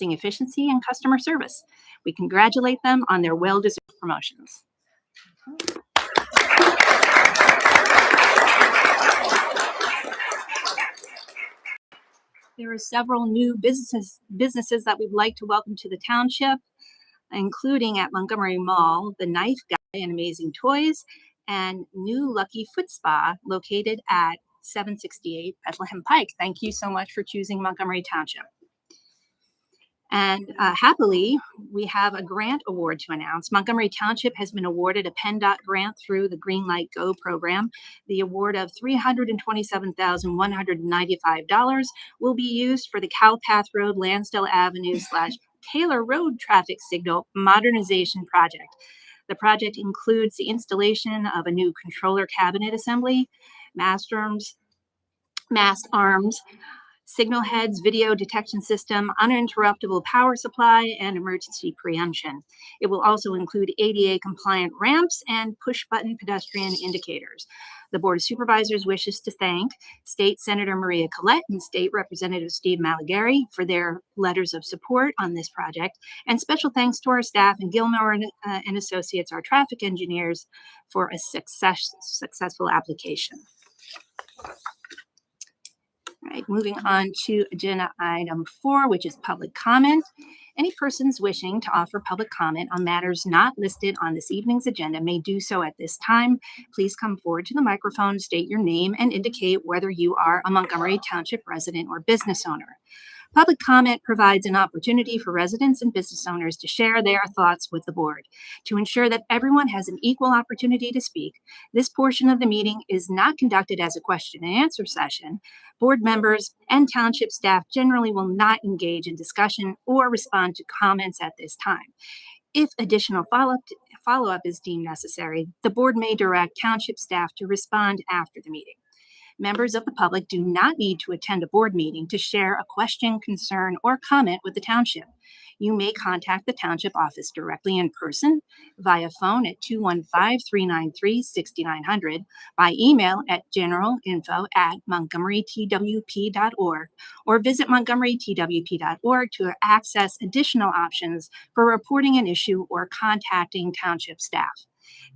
efficiency and customer service. We congratulate them on their well-deserved promotions. There are several new businesses that we'd like to welcome to the township, including at Montgomery Mall, the Knife Guy and Amazing Toys, and New Lucky Foot Spa located at 768 Bethlehem Pike. Thank you so much for choosing Montgomery Township. And happily, we have a grant award to announce. Montgomery Township has been awarded a PennDOT grant through the Green Light Go program. The award of $327,195 will be used for the Cowpath Road, Lansdale Avenue / Taylor Road traffic signal modernization project. The project includes the installation of a new controller cabinet assembly, mast arms, signal heads, video detection system, uninterruptible power supply, and emergency preemption. It will also include ADA compliant ramps and push button pedestrian indicators. The Board of Supervisors wishes to thank State Senator Maria Collette and State Representative Steve Malagary for their letters of support on this project, and special thanks to our staff and Gilmore and Associates, our traffic engineers, for a successful application. All right, moving on to agenda item 4, which is public comment. Any persons wishing to offer public comment on matters not listed on this evening's agenda may do so at this time. Please come forward to the microphone, state your name, and indicate whether you are a Montgomery Township resident or business owner. Public comment provides an opportunity for residents and business owners to share their thoughts with the board. To ensure that everyone has an equal opportunity to speak, this portion of the meeting is not conducted as a question and answer session. Board members and township staff generally will not engage in discussion or respond to comments at this time. If additional follow-up is deemed necessary, the board may direct township staff to respond after the meeting. Members of the public do not need to attend a board meeting to share a question, concern, or comment with the township. You may contact the township office directly in person, via phone at 215-393-6900, by email at generalinfo@montgomerytwp.org, or visit montgomerytwp.org to access additional options for reporting an issue or contacting township staff.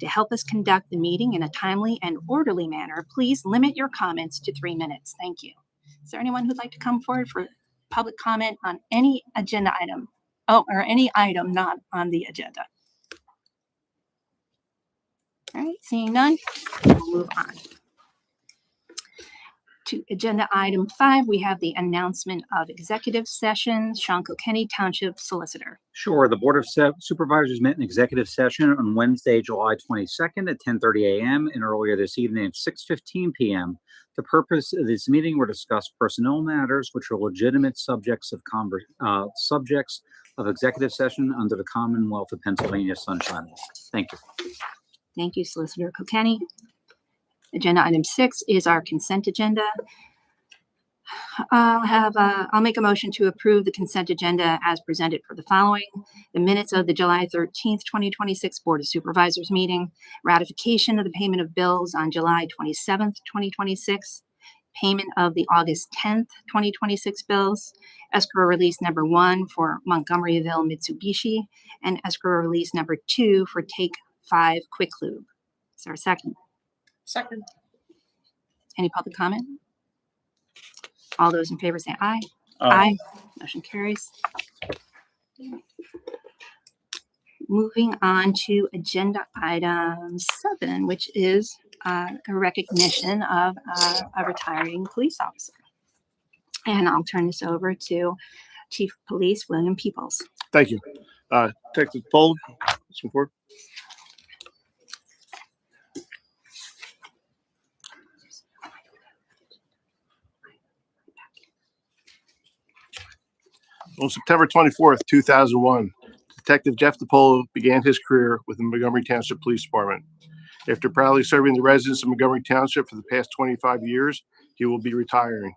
To help us conduct the meeting in a timely and orderly manner, please limit your comments to 3 minutes. Thank you. Is there anyone who'd like to come forward for public comment on any agenda item? Or any item not on the agenda? All right, seeing none, we'll move on. To agenda item 5, we have the announcement of executive session. Sean Kilkenny, Township Solicitor. Sure. The Board of Supervisors met in executive session on Wednesday, July 22nd at 10:30 a.m. and earlier this evening at 6:15 p.m. The purpose of this meeting were to discuss personnel matters, which are legitimate subjects of executive session under the Commonwealth of Pennsylvania Sunshine Law. Thank you. Thank you, Solicitor Kilkenny. Agenda item 6 is our consent agenda. I'll make a motion to approve the consent agenda as presented for the following: the minutes of the July 13th, 2026 Board of Supervisors meeting, ratification of the payment of bills on July 27th, 2026, payment of the August 10th, 2026 bills, escrow release number 1 for Montgomeryville Mitsubishi, and escrow release number 2 for Take 5 Quick Lube. Is there a second? Second. Any public comment? All those in favor say aye. Aye. Motion carries. Moving on to agenda item 7, which is a recognition of a retiring police officer. And I'll turn this over to Chief of Police William Peoples. Thank you. Detective Bold, some forward. On September 24th, 2001, Detective Jeff DiPolo began his career with the Montgomery Township Police Department. After proudly serving the residents of Montgomery Township for the past 25 years, he will be retiring.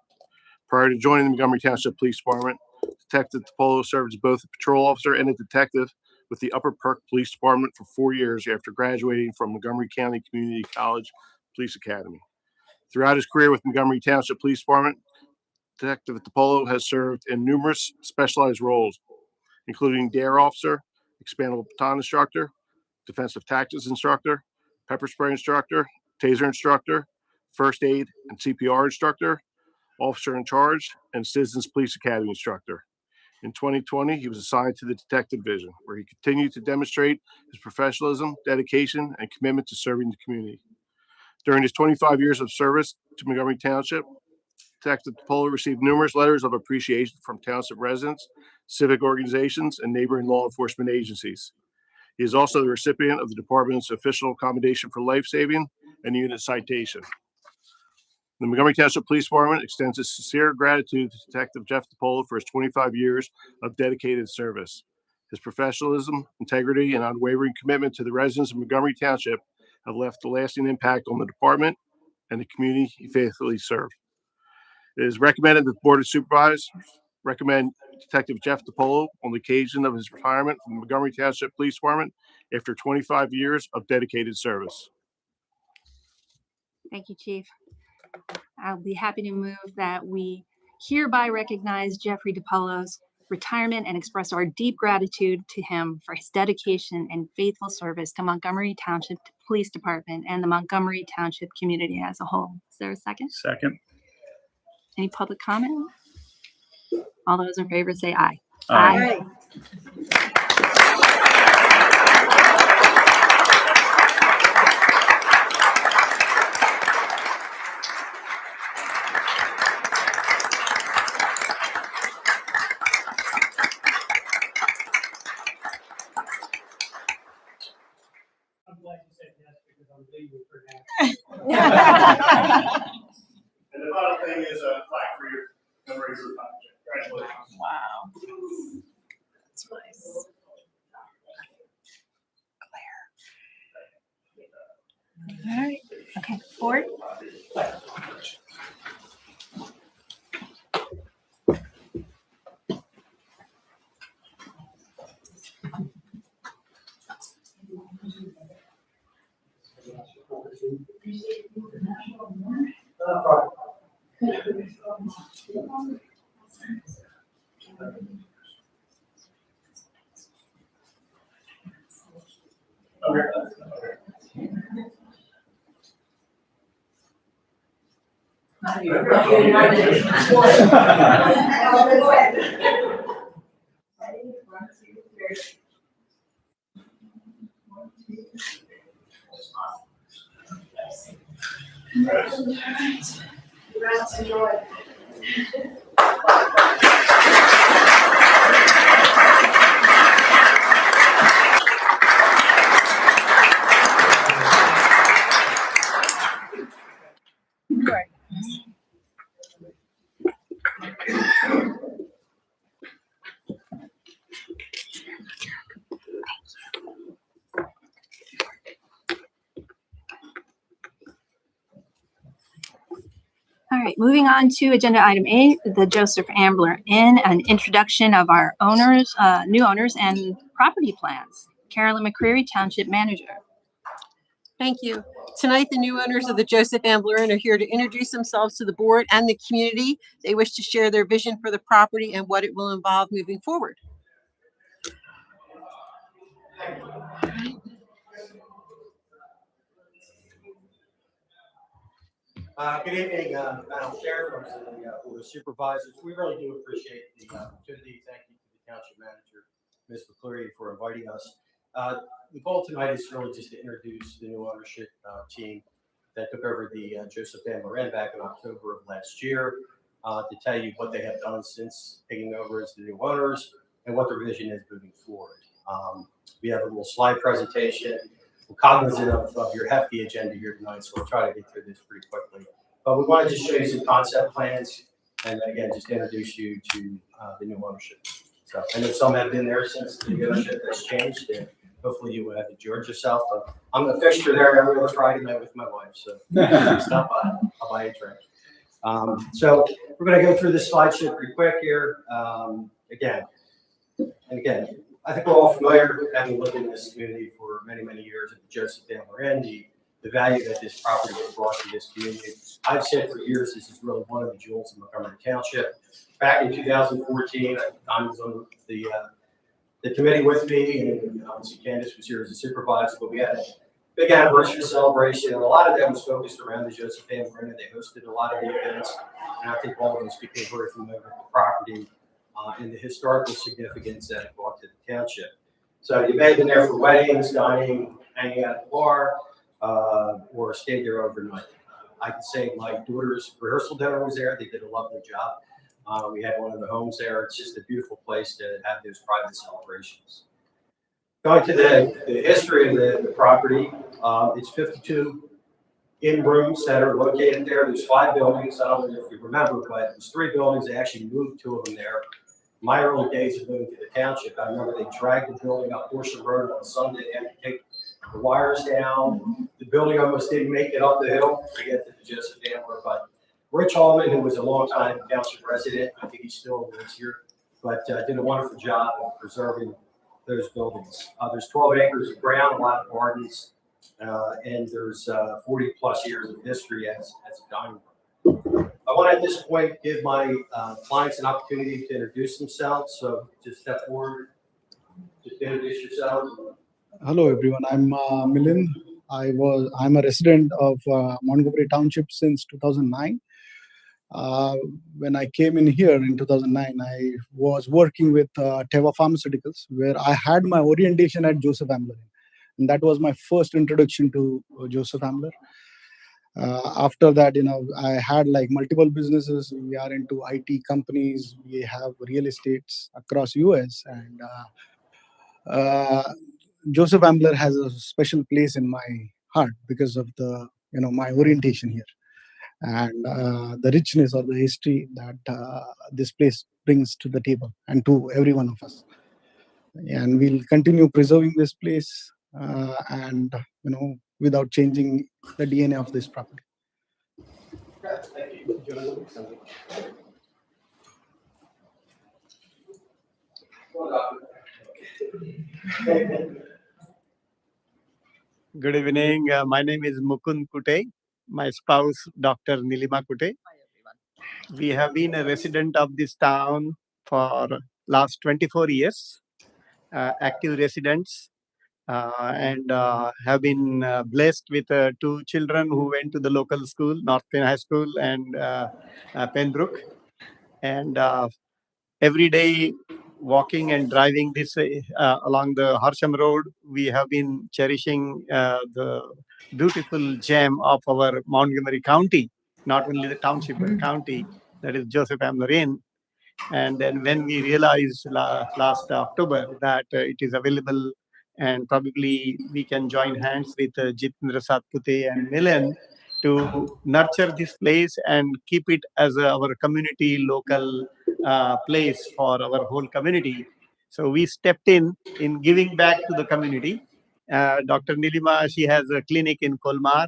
Prior to joining the Montgomery Township Police Department, Detective DiPolo served as both a patrol officer and a detective with the Upper Perk Police Department for 4 years after graduating from Montgomery County Community College Police Academy. Throughout his career with Montgomery Township Police Department, Detective DiPolo has served in numerous specialized roles, including DARE officer, expandable baton instructor, defensive tactics instructor, pepper spray instructor, taser instructor, first aid and CPR instructor, officer in charge, and Citizens Police Academy instructor. In 2020, he was assigned to the Detective Division, where he continued to demonstrate his professionalism, dedication, and commitment to serving the community. During his 25 years of service to Montgomery Township, Detective DiPolo received numerous letters of appreciation from township residents, civic organizations, and neighboring law enforcement agencies. He is also the recipient of the Department's Official Accommodation for Life Saving and Unit Citation. The Montgomery Township Police Department extends its sincere gratitude to Detective Jeff DiPolo for his 25 years of dedicated service. His professionalism, integrity, and unwavering commitment to the residents of Montgomery Township have left a lasting impact on the department and the community he faithfully served. It is recommended that the Board of Supervisors recommend Detective Jeff DiPolo on the occasion of his retirement from the Montgomery Township Police Department after 25 years of dedicated service. Thank you, Chief. I'll be happy to move that we hereby recognize Jeffrey DiPolo's retirement and express our deep gratitude to him for his dedication and faithful service to Montgomery Township Police Department and the Montgomery Township community as a whole. Is there a second? Second. Any public comment? All those in favor say aye. Aye. I'm glad you said yes because I'm leaving for now. And the final thing is a plaque for your memory for congratulations. Wow. That's nice. All right. Okay. Board. All right, moving on to agenda item 8, the Joseph Ambler Inn, an introduction of our owners, new owners and property plans. Carolyn McCreary, Township Manager. Thank you. Tonight, the new owners of the Joseph Ambler Inn are here to introduce themselves to the board and the community. They wish to share their vision for the property and what it will involve moving forward. Good evening, Madam Chair, members of the Board of Supervisors. We really do appreciate the opportunity. Thank you to the Township Manager, Ms. McCleary, for inviting us. The goal tonight is really just to introduce the new ownership team that took over the Joseph Ambler Inn back in October of last year, to tell you what they have done since taking over as the new owners and what their vision is moving forward. We have a little slide presentation. We're cognizant of your hefty agenda here tonight, so we'll try to get through this pretty quickly. But we want to just show you some concept plans and again, just introduce you to the new ownership. So I know some have been there since the ownership has changed, and hopefully you will have enjoyed yourself. I'm a fixture there every other Friday night with my wife, so stop by. I'll buy you a drink. So we're going to go through this slideshow pretty quick here. Again, I think we're all familiar with having lived in this community for many, many years at the Joseph Ambler Inn, the value that this property has brought to this community. I've said for years, this is really one of the jewels of Montgomery Township. Back in 2014, I was on the the committee with me, and obviously Candace was here as a supervisor, but we had a big anniversary celebration, and a lot of that was focused around the Joseph family. They hosted a lot of the events, and I think all of us became very familiar with the property and the historical significance that it brought to the township. So you may have been there for weddings, dining, hanging out at the bar, or stayed there overnight. I can say my daughter's rehearsal dinner was there. They did a lovely job. We had one of the homes there. It's just a beautiful place to have those private celebrations. Going to the history of the property, it's 52 in-rooms that are located there. There's 5 buildings. I don't know if you remember, but there's 3 buildings. They actually moved 2 of them there. My early days of moving to the township, I remember they dragged the building up Horsham Road on Sunday. They had to take the wires down. The building almost didn't make it up the hill to get to the Joseph Ambler, but Rich Hallman, who was a longtime township resident, I think he still lives here, but did a wonderful job of preserving those buildings. There's 12 acres of ground, a lot of gardens, and there's 40 plus years of history as a dining room. I want to at this point give my clients an opportunity to introduce themselves. So just step forward, just introduce yourselves. Hello everyone, I'm Milind. I'm a resident of Montgomery Township since 2009. When I came in here in 2009, I was working with Teva Pharmaceuticals, where I had my orientation at Joseph Ambler, and that was my first introduction to Joseph Ambler. After that, I had like multiple businesses. We are into IT companies. We have real estates across US, and Joseph Ambler has a special place in my heart because of the my orientation here and the richness of the history that this place brings to the table and to every one of us. And we'll continue preserving this place and without changing the DNA of this property. Thank you. Good evening. My name is Mukund Kute. My spouse, Dr. Nilima Kute. We have been a resident of this town for last 24 years, active residents, and have been blessed with 2 children who went to the local school, North Penn High School and Pembroke. And every day walking and driving this along the Horsham Road, we have been cherishing the beautiful gem of our Montgomery County, not only the township, but the county, that is Joseph Ambler Inn. And then when we realized last October that it is available and probably we can join hands with Jitendra Satpute and Milan to nurture this place and keep it as our community local place for our whole community. So we stepped in giving back to the community. Dr. Nilima, she has a clinic in Colmar,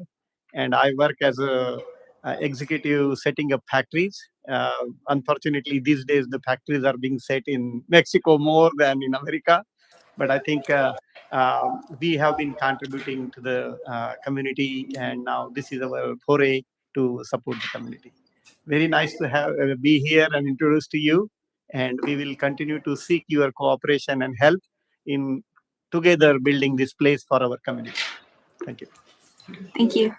and I work as a executive setting up factories. Unfortunately, these days the factories are being set in Mexico more than in America. But I think we have been contributing to the community, and now this is our foray to support the community. Very nice to have be here and introduced to you, and we will continue to seek your cooperation and help in together building this place for our community. Thank you. Thank you.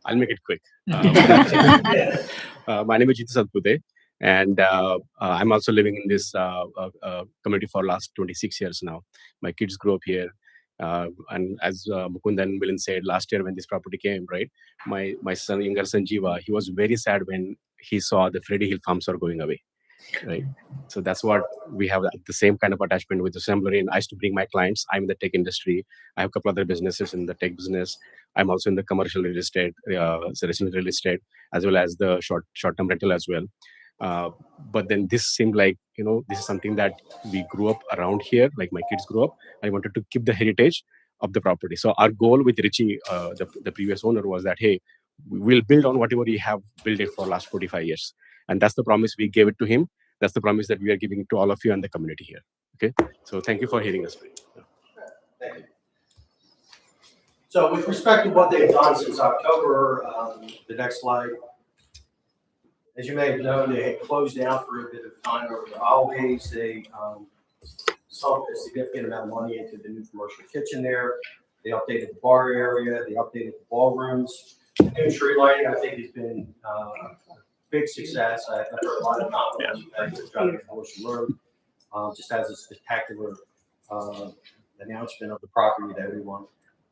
I'll make it quick. My name is Jitendra Satpute, and I'm also living in this community for last 26 years now. My kids grew up here. And as Mukund and Milind said, last year when this property came, right, my son, younger son Jiva, he was very sad when he saw the Freddie Hill farms are going away, right? So that's what we have, the same kind of attachment with the Assembler. And I used to bring my clients. I'm in the tech industry. I have a couple other businesses in the tech business. I'm also in the commercial real estate, residential real estate, as well as the short-term rental as well. But then this seemed like, this is something that we grew up around here, like my kids grew up. I wanted to keep the heritage of the property. So our goal with Richie, the previous owner, was that, hey, we'll build on whatever we have built it for last 45 years. And that's the promise we gave it to him. That's the promise that we are giving to all of you and the community here. Okay. So thank you for hearing us. Thank you. So with respect to what they've done since October, the next slide. As you may have known, they had closed down for a bit of time over the holidays. They sunk a significant amount of money into the new commercial kitchen there. They updated the bar area. They updated the ballrooms. The new tree lighting, I think, has been a big success. I've heard a lot of compliments about the driving on Ocean Road. Just as a spectacular announcement of the property to everyone.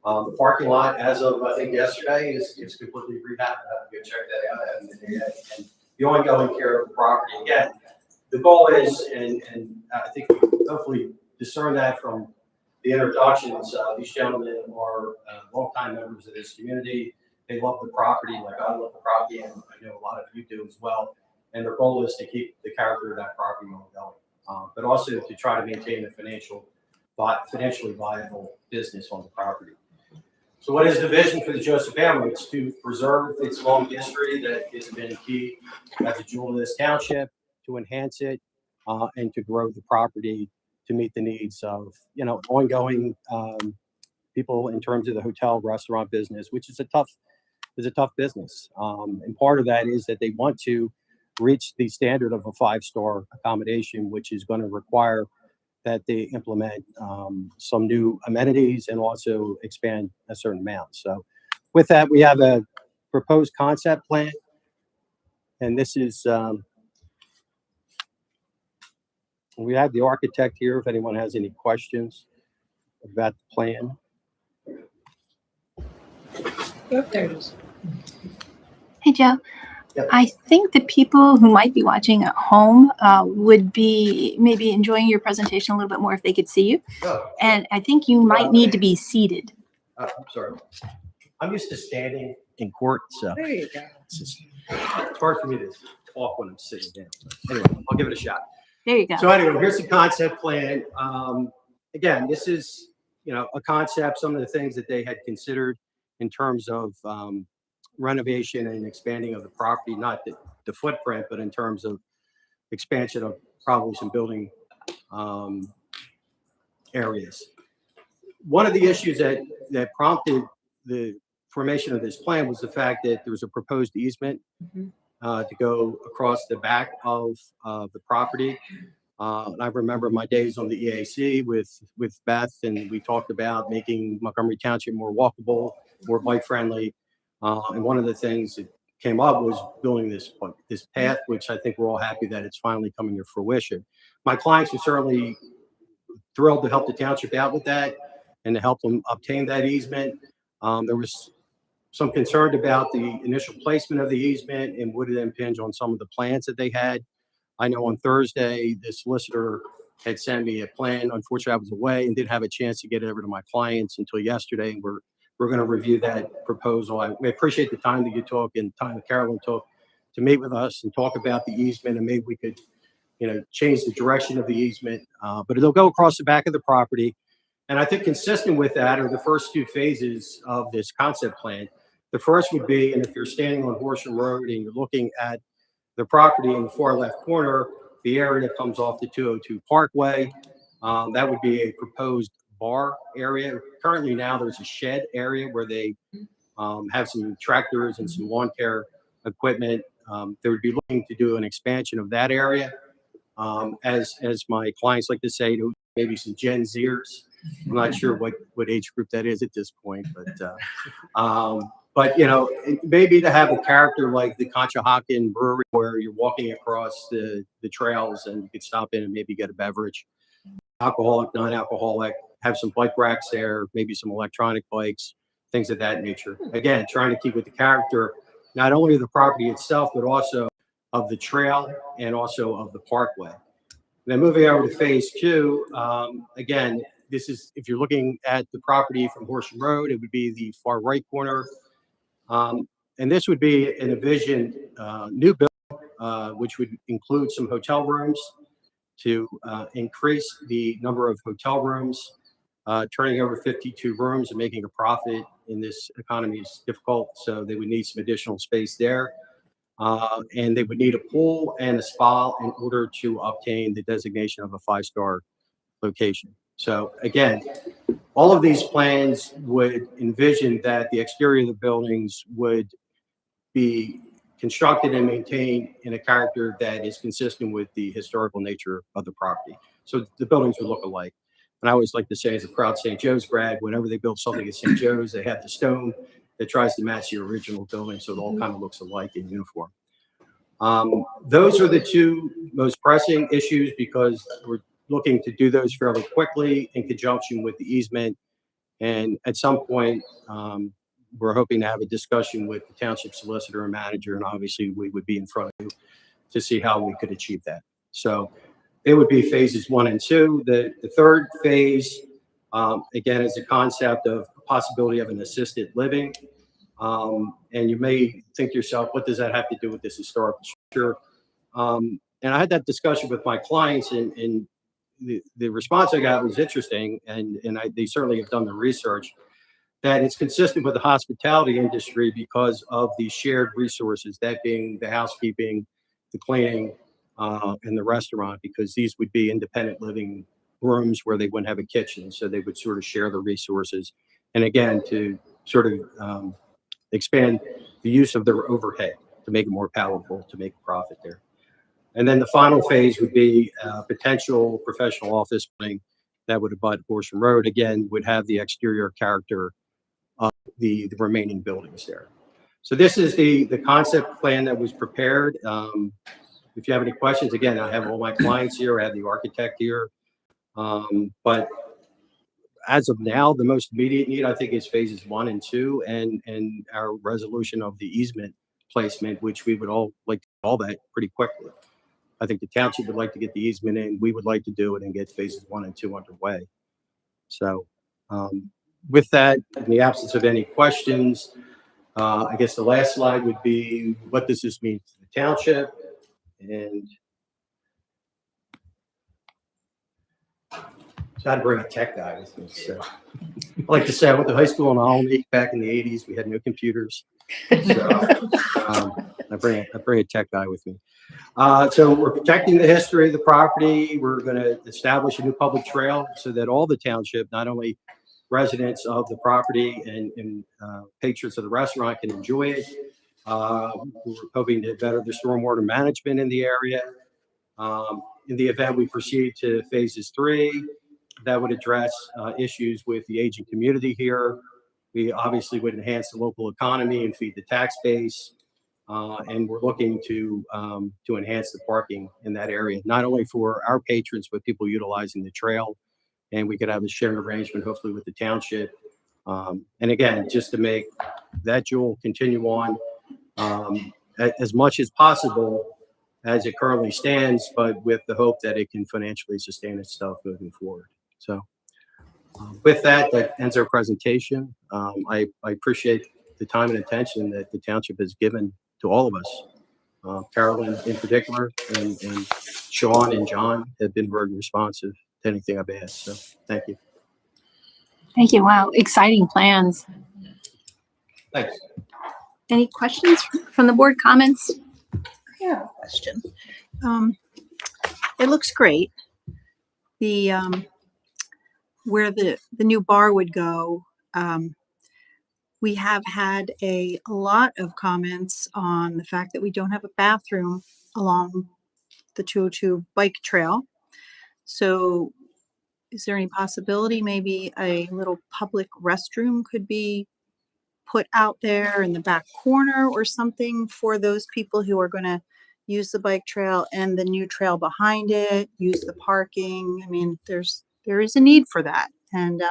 The parking lot, as of I think yesterday, is completely rehabbed. I have to go check that out. I haven't been there yet. And the ongoing care of the property. Again, the goal is, and I think we hopefully discern that from the introductions. These gentlemen are longtime members of this community. They love the property like I love the property, and I know a lot of you do as well. And their goal is to keep the character of that property ongoing, but also to try to maintain a financially viable business on the property. So what is the vision for the Joseph family? It's to preserve its long history that has been key as a jewel of this township, to enhance it, and to grow the property to meet the needs of, ongoing people in terms of the hotel restaurant business, which is a tough business. And part of that is that they want to reach the standard of a 5-star accommodation, which is going to require that they implement some new amenities and also expand a certain amount. So with that, we have a proposed concept plan. And this is, we have the architect here if anyone has any questions about the plan. Yep, there it is. Hey, Joe. Yep. I think the people who might be watching at home would be maybe enjoying your presentation a little bit more if they could see you. Oh, And I think you might need to be seated. I'm sorry. I'm used to standing in court, so There you go. it's hard for me to talk when I'm sitting down. Anyway, I'll give it a shot. There you go. So anyway, here's the concept plan. Again, this is, a concept, some of the things that they had considered in terms of renovation and expanding of the property, not the footprint, but in terms of expansion of probably some building areas. One of the issues that prompted the formation of this plan was the fact that there was a proposed easement to go across the back of the property. And I remember my days on the EAC with Beth, and we talked about making Montgomery Township more walkable, more bike friendly. And one of the things that came up was building this path, which I think we're all happy that it's finally coming to fruition. My clients are certainly thrilled to help the township out with that and to help them obtain that easement. There was some concern about the initial placement of the easement and would it impinge on some of the plans that they had. I know on Thursday, the solicitor had sent me a plan. Unfortunately, I was away and didn't have a chance to get it over to my clients until yesterday. And we're going to review that proposal. I appreciate the time that you took and the time that Carolyn took to meet with us and talk about the easement, and maybe we could, change the direction of the easement. But it'll go across the back of the property. And I think consistent with that are the first 2 phases of this concept plan. The first would be, and if you're standing on Horsham Road and you're looking at the property in the far left corner, the area that comes off the 202 Parkway, that would be a proposed bar area. Currently now there's a shed area where they have some tractors and some lawn care equipment. They would be looking to do an expansion of that area. As my clients like to say, maybe some Gen Zers. I'm not sure what age group that is at this point, but maybe to have a character like the Conshohocken Brewery where you're walking across the trails and you could stop in and maybe get a beverage, alcoholic, non-alcoholic, have some bike racks there, maybe some electronic bikes, things of that nature. Again, trying to keep with the character, not only of the property itself, but also of the trail and also of the parkway. Then moving over to phase 2, again, this is, if you're looking at the property from Horsham Road, it would be the far right corner. And this would be an envisioned new building, which would include some hotel rooms to increase the number of hotel rooms. Turning over 52 rooms and making a profit in this economy is difficult, so they would need some additional space there. And they would need a pool and a spa in order to obtain the designation of a 5-star location. So again, all of these plans would envision that the exterior of the buildings would be constructed and maintained in a character that is consistent with the historical nature of the property. So the buildings would look alike. And I always like to say, as a proud St. Joe's grad, whenever they build something at St. Joe's, they have the stone that tries to match the original building, so it all kind of looks alike in uniform. Those are the two most pressing issues because we're looking to do those fairly quickly in conjunction with the easement. And at some point, we're hoping to have a discussion with the township solicitor and manager, and obviously we would be in front of you to see how we could achieve that. So it would be phases 1 and 2. The third phase, again, is a concept of possibility of an assisted living. And you may think to yourself, what does that have to do with this historical structure? And I had that discussion with my clients, and the response I got was interesting, and they certainly have done the research, that it's consistent with the hospitality industry because of the shared resources, that being the housekeeping, the cleaning, and the restaurant, because these would be independent living rooms where they wouldn't have a kitchen, so they would sort of share the resources. And again, to sort of expand the use of their overhead to make it more palatable, to make a profit there. And then the final phase would be potential professional office building that would abut Horsham Road. Again, would have the exterior character of the remaining buildings there. So this is the concept plan that was prepared. If you have any questions, again, I have all my clients here. I have the architect here. But as of now, the most immediate need, I think, is phases 1 and 2 and our resolution of the easement placement, which we would all like to do all that pretty quickly. I think the township would like to get the easement in. We would like to do it and get phases 1 and 2 underway. So with that, in the absence of any questions, I guess the last slide would be, what does this mean to the township? And so I'd bring a tech guy with me. So I like to say I went to high school in Albany back in the 80s. We had no computers. So I bring a tech guy with me. So we're protecting the history of the property. We're going to establish a new public trail so that all the township, not only residents of the property and patrons of the restaurant, can enjoy it. We're hoping to better the stormwater management in the area. In the event we proceed to phases 3, that would address issues with the aging community here. We obviously would enhance the local economy and feed the tax base. And we're looking to enhance the parking in that area, not only for our patrons, but people utilizing the trail. And we could have a shared arrangement, hopefully, with the township. And again, just to make that jewel continue on as much as possible as it currently stands, but with the hope that it can financially sustain itself moving forward. So with that, that ends our presentation. I appreciate the time and attention that the township has given to all of us. Carolyn in particular, and Sean and John have been very responsive to anything I've asked. So thank you. Thank you. Wow, exciting plans. Thanks. Any questions from the board? Comments? I have a question. It looks great. The where the new bar would go. We have had a lot of comments on the fact that we don't have a bathroom along the 202 bike trail. So is there any possibility maybe a little public restroom could be put out there in the back corner or something for those people who are going to use the bike trail and the new trail behind it, use the parking? I mean, there is a need for that. And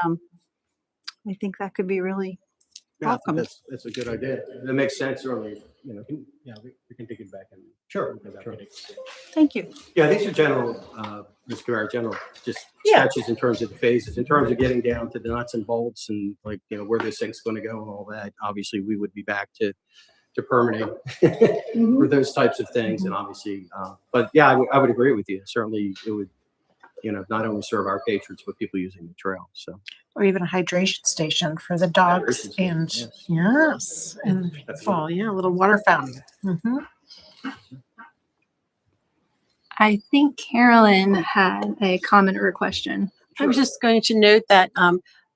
I think that could be really welcome. That's a good idea. That makes sense. Certainly, We can take it back and. Sure. Thank you. Yeah, these are general, Ms. Guerrero, general just Yeah. sketches in terms of the phases, in terms of getting down to the nuts and bolts and where this thing's going to go and all that. Obviously, we would be back to permitting for those types of things, and obviously, but yeah, I would agree with you. Certainly, it would, not only serve our patrons but people using the trail. So, Or even a hydration station for the dogs. Hydration And station, yes, and That's fall, yeah, a little water fountain. Mhm. I think Carolyn had a comment or a question. I was just going to note that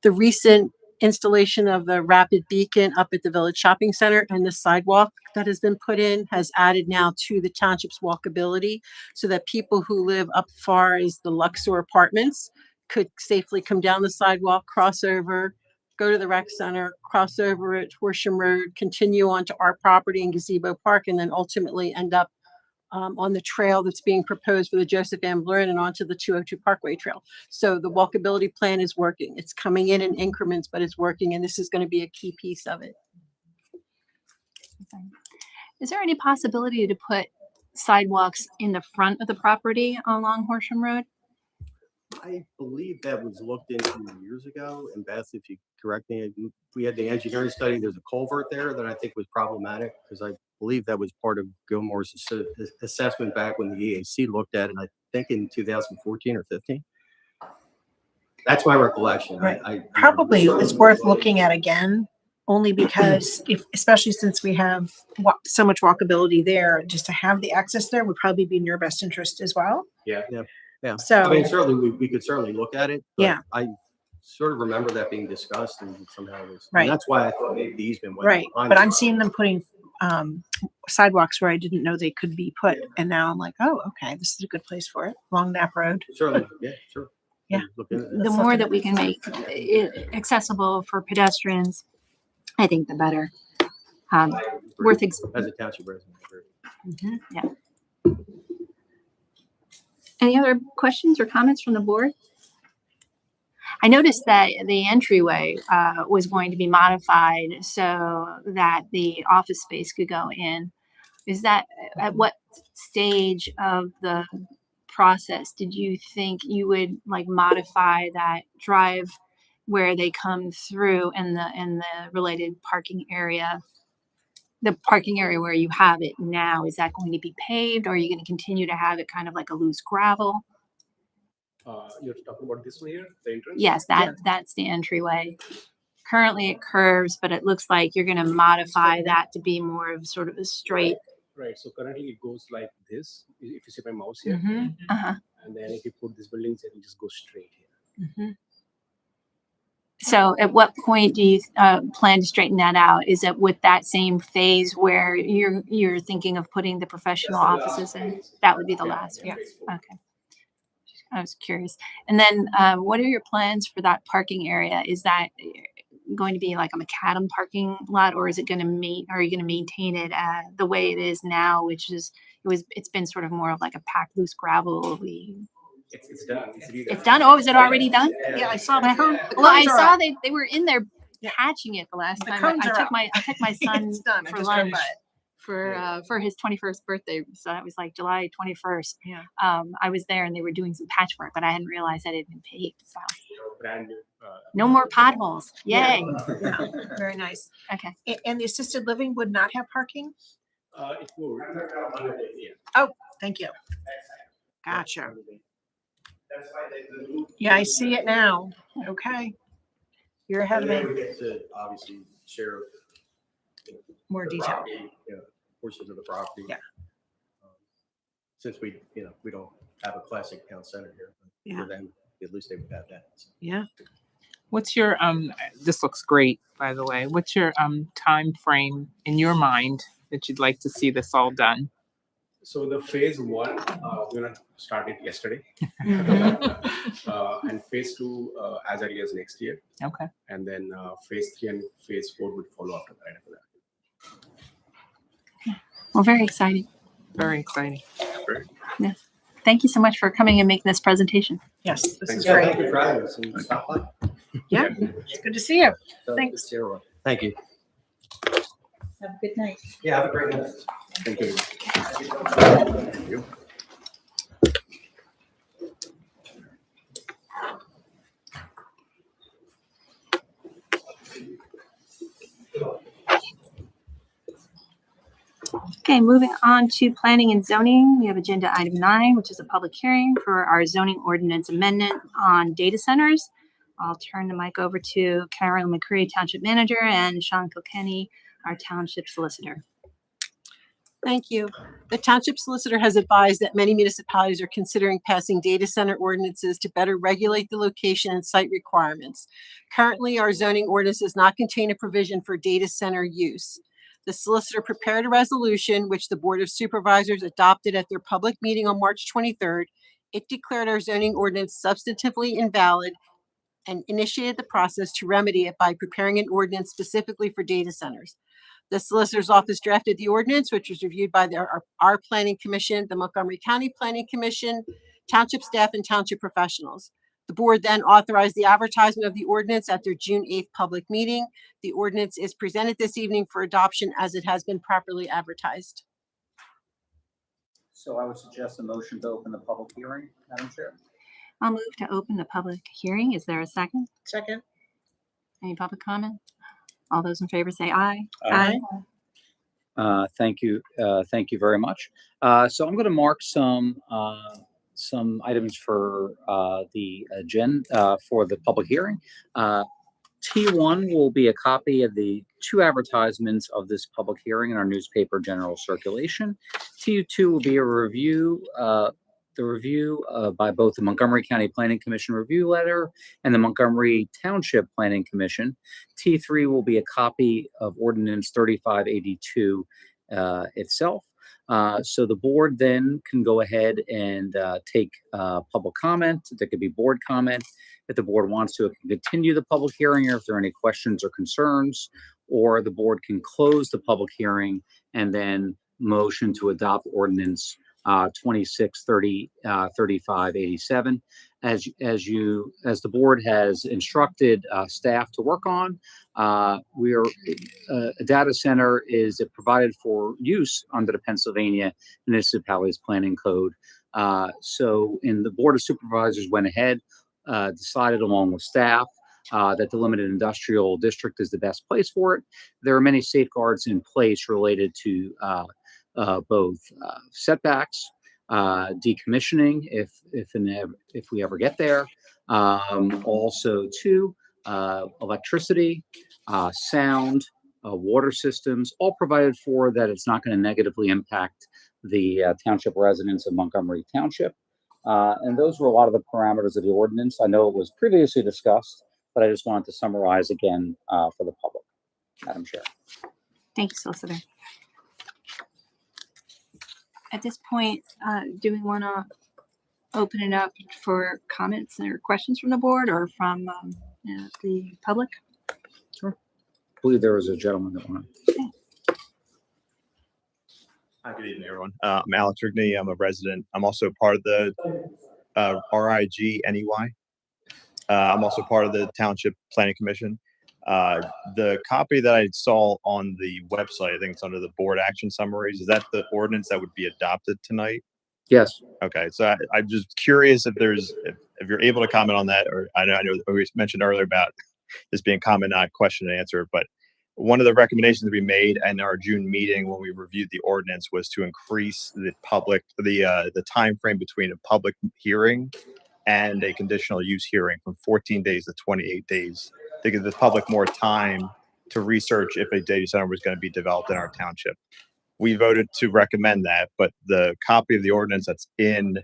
the recent installation of the rapid beacon up at the Village Shopping Center, and the sidewalk that has been put in has added now to the township's walkability so that people who live up far as the Luxor Apartments could safely come down the sidewalk, cross over, go to the rec center, cross over at Horsham Road, continue on to our property in Gazebo Park, and then ultimately end up on the trail that's being proposed for the Joseph Van Buren and onto the 202 Parkway Trail. So the walkability plan is working. It's coming in increments, but it's working, and this is going to be a key piece of it. Is there any possibility to put sidewalks in the front of the property along Horsham Road? I believe that was looked into years ago, and Beth, if you correct me, we had the engineering study, there's a culvert there that I think was problematic, because I believe that was part of Gilmore's assessment back when the EAC looked at it, I think in 2014 or 15. That's my recollection. Right. Probably it's worth looking at again, only because especially since we have so much walkability there, just to have the access there would probably be in your best interest as well. Yeah. So I mean, certainly we could certainly look at it. But yeah, I sort of remember that being discussed, and somehow it was, right. And that's why I thought maybe the easement went right. behind But it. I'm seeing them putting sidewalks where I didn't know they could be put, and now I'm like, oh, okay, this is a good place for it. Long Nap Road. Certainly, yeah, sure. Yeah. Look into that. The more that we can make it accessible for pedestrians, I think the better. Worth As a township resident. yeah. Any other questions or comments from the board? I noticed that the entryway was going to be modified so that the office space could go in. Is that at what stage of the process did you think you would like modify that drive where they come through and the related parking area? The parking area where you have it now, is that going to be paved, or are you going to continue to have it kind of like a loose gravel? You're talking about this one here, the entrance? Yes, that's the entryway. Currently it curves, but it looks like you're going to modify that to be more of sort of a straight. Right. So currently it goes like this. If you see my mouse here, Uh-huh. and then if you put these buildings, it will just go straight here. So at what point do you plan to straighten that out? Is it with that same phase where you're thinking of putting the professional offices in? That would be the last one. Okay. I was curious. And then what are your plans for that parking area? Is that going to be like a macadam parking lot, or is it going to are you going to maintain it the way it is now, which is it's been sort of more of like a packed loose gravel. It's done. It's done. Oh, is it already done? Yeah, I saw that. Well, I saw they were in there patching it the last The time. cones I are took up. my son It's done. I for just drove lunch by it. for his 21st birthday. So that was like July 21st. Yeah. I was there and they were doing some patchwork, but I hadn't realized that it had been paved. So Brand new. no more potholes. Yay. Yeah, very nice. Okay. And the assisted living would not have parking? It would. Yeah. Oh, thank you. Gotcha. Yeah, I see it now. Okay. You're ahead of And then me. we get to obviously share More the detail. property, portions of the property. Yeah. Since we don't have a classic town center here, but Yeah. for them, at least they would have that. So. Yeah. What's your this looks great, by the way. What's your time frame in your mind that you'd like to see this all done? So the phase one, we're gonna start it yesterday, and phase two as early as next year, Okay. and then phase three and phase four would follow after that. Well, very exciting. Very exciting. Yes. Thank you so much for coming and making this presentation. Yes, this is Yeah, great. thank you for having us and stop by. Yeah, it's good to see you. So, Thanks. it's zero. Thank you. Have a good night. Yeah, have a great night. Thank you. Thank you. Okay, moving on to planning and zoning. We have agenda item 9, which is a public hearing for our zoning ordinance amendment on data centers. I'll turn the mic over to Carol McCreary, Township Manager, and Sean Kilkenny, our Township Solicitor. Thank you. The township solicitor has advised that many municipalities are considering passing data center ordinances to better regulate the location and site requirements. Currently, our zoning ordinance does not contain a provision for data center use. The solicitor prepared a resolution which the Board of Supervisors adopted at their public meeting on March 23rd. It declared our zoning ordinance substantively invalid and initiated the process to remedy it by preparing an ordinance specifically for data centers. The solicitor's office drafted the ordinance, which was reviewed by our planning commission, the Montgomery County Planning Commission, township staff, and township professionals. The board then authorized the advertisement of the ordinance at their June 8th public meeting. The ordinance is presented this evening for adoption as it has been properly advertised. So I would suggest a motion to open the public hearing, Madam Chair. I'll move to open the public hearing. Is there a second? Second. Any public comment? All those in favor say aye. Aye. Thank you. Thank you very much. So I'm going to mark some items for the agenda for the public hearing. T1 will be a copy of the 2 advertisements of this public hearing in our newspaper general circulation. T2 will be a review, by both the Montgomery County Planning Commission review letter and the Montgomery Township Planning Commission. T3 will be a copy of Ordinance 3582 itself. So the board then can go ahead and take public comment. There could be board comment. If the board wants to, it can continue the public hearing, or if there are any questions or concerns, or the board can close the public hearing and then motion to adopt ordinance 3587. As the board has instructed staff to work on, a data center is provided for use under the Pennsylvania Municipalities Planning Code. So the Board of Supervisors went ahead, decided along with staff that the limited industrial district is the best place for it. There are many safeguards in place related to both setbacks, decommissioning if we ever get there, also too electricity, sound, water systems, all provided for that it's not going to negatively impact the township residents of Montgomery Township. And those were a lot of the parameters of the ordinance. I know it was previously discussed, but I just wanted to summarize again for the public, Madam Chair. Thank you, Solicitor. At this point, do we want to open it up for comments or questions from the board or from the public? Sure. I believe there was a gentleman that wanted. Okay. Hi, good evening, everyone. I'm Alex Rigney. I'm a resident. I'm also part of the RIG-NEY. I'm also part of the Township Planning Commission. The copy that I saw on the website, I think it's under the board action summaries. Is that the ordinance that would be adopted tonight? Yes. Okay, so I'm just curious if you're able to comment on that, or I know we mentioned earlier about this being comment, not question and answer, but one of the recommendations we made in our June meeting when we reviewed the ordinance was to increase the time frame between a public hearing and a conditional use hearing from 14 days to 28 days to give the public more time to research if a data center was going to be developed in our township. We voted to recommend that, but the copy of the ordinance that's in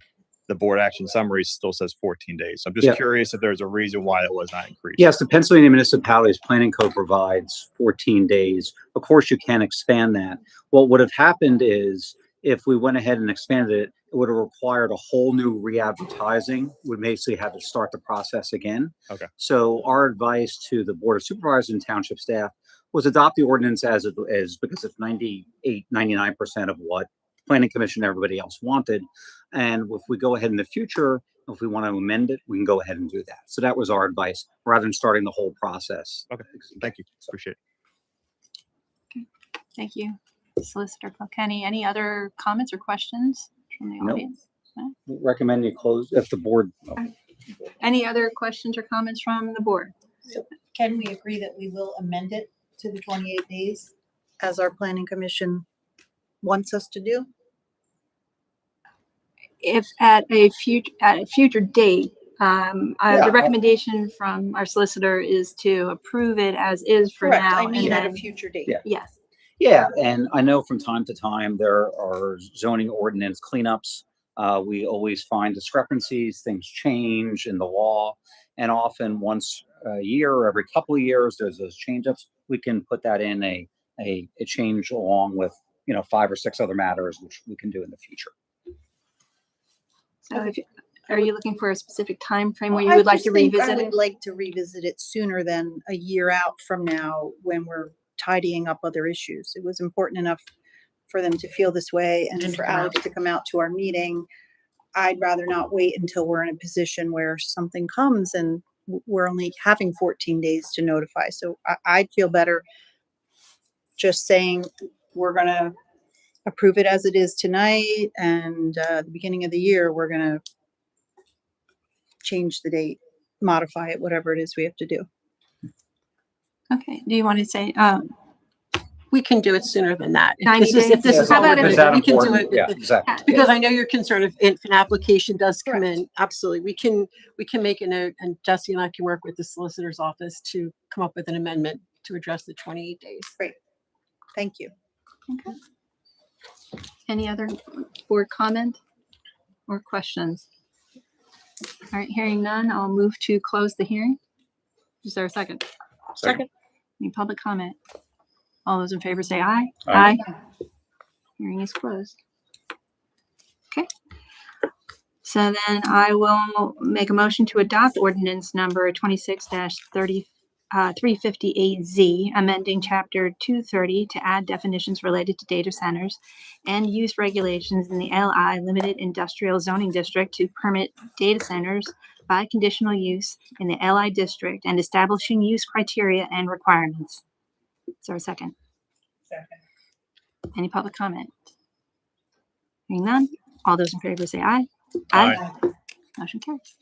the board action summary still says 14 days. So I'm just curious if there's a reason why it was not increased. Yes, the Pennsylvania Municipalities Planning Code provides 14 days. Of course, you can expand that. What would have happened is if we went ahead and expanded it, it would have required a whole new re-advertising. We'd basically have to start the process again. Okay. So our advice to the Board of Supervisors and Township staff was adopt the ordinance as it is, because it's 98, 99% of what Planning Commission and everybody else wanted. And if we go ahead in the future, if we want to amend it, we can go ahead and do that. So that was our advice, rather than starting the whole process. Okay, thank you. Appreciate it. Okay. Thank you, Solicitor Kilkenny. Any other comments or questions from the audience? No? Recommend you close if the board. Any other questions or comments from the board? So can we agree that we will amend it to the 28 days as our planning commission wants us to do? If at a future date, the recommendation from our solicitor is to approve it as is for Correct. now. I mean and at a then- future date. Yeah. Yes. Yeah, and I know from time to time there are zoning ordinance cleanups. We always find discrepancies, things change in the law, and often once a year or every couple of years, there's those change-ups. We can put that in a change along with, 5 or 6 other matters, which we can do in the future. So are you looking for a specific time frame where Well, you would I like just to think revisit I it? would like to revisit it sooner than a year out from now when we're tidying up other issues. It was important enough for them to feel this way and for Alex to come out to our meeting. I'd rather not wait until we're in a position where something comes and we're only having 14 days to notify. So I'd feel better just saying we're gonna approve it as it is tonight, and the beginning of the year, we're gonna change the date, modify it, whatever it is we have to do. Okay, do you want to say, We can do it sooner than that. 90 If this days? is How all we're about if gonna it's do, we can do it. Yeah, exactly. Because I know you're concerned if an application does come Correct. in, absolutely, we can make a note, and Jesse and I can work with the solicitor's office to come up with an amendment to address the 28 days. Great. Thank you. okay. Any other board comment or questions? All right, hearing none, I'll move to close the hearing. Is there a second? Second. Any public comment? All those in favor say aye. Aye. Hearing is closed. Okay. So then I will make a motion to adopt ordinance number 26-358Z, amending chapter 230 to add definitions related to data centers and use regulations in the LI Limited Industrial Zoning District to permit data centers by conditional use in the LI district and establishing use criteria and requirements. Is there a second? Second. Any public comment? Hearing none, all those in favor say aye. Aye. Motion carries.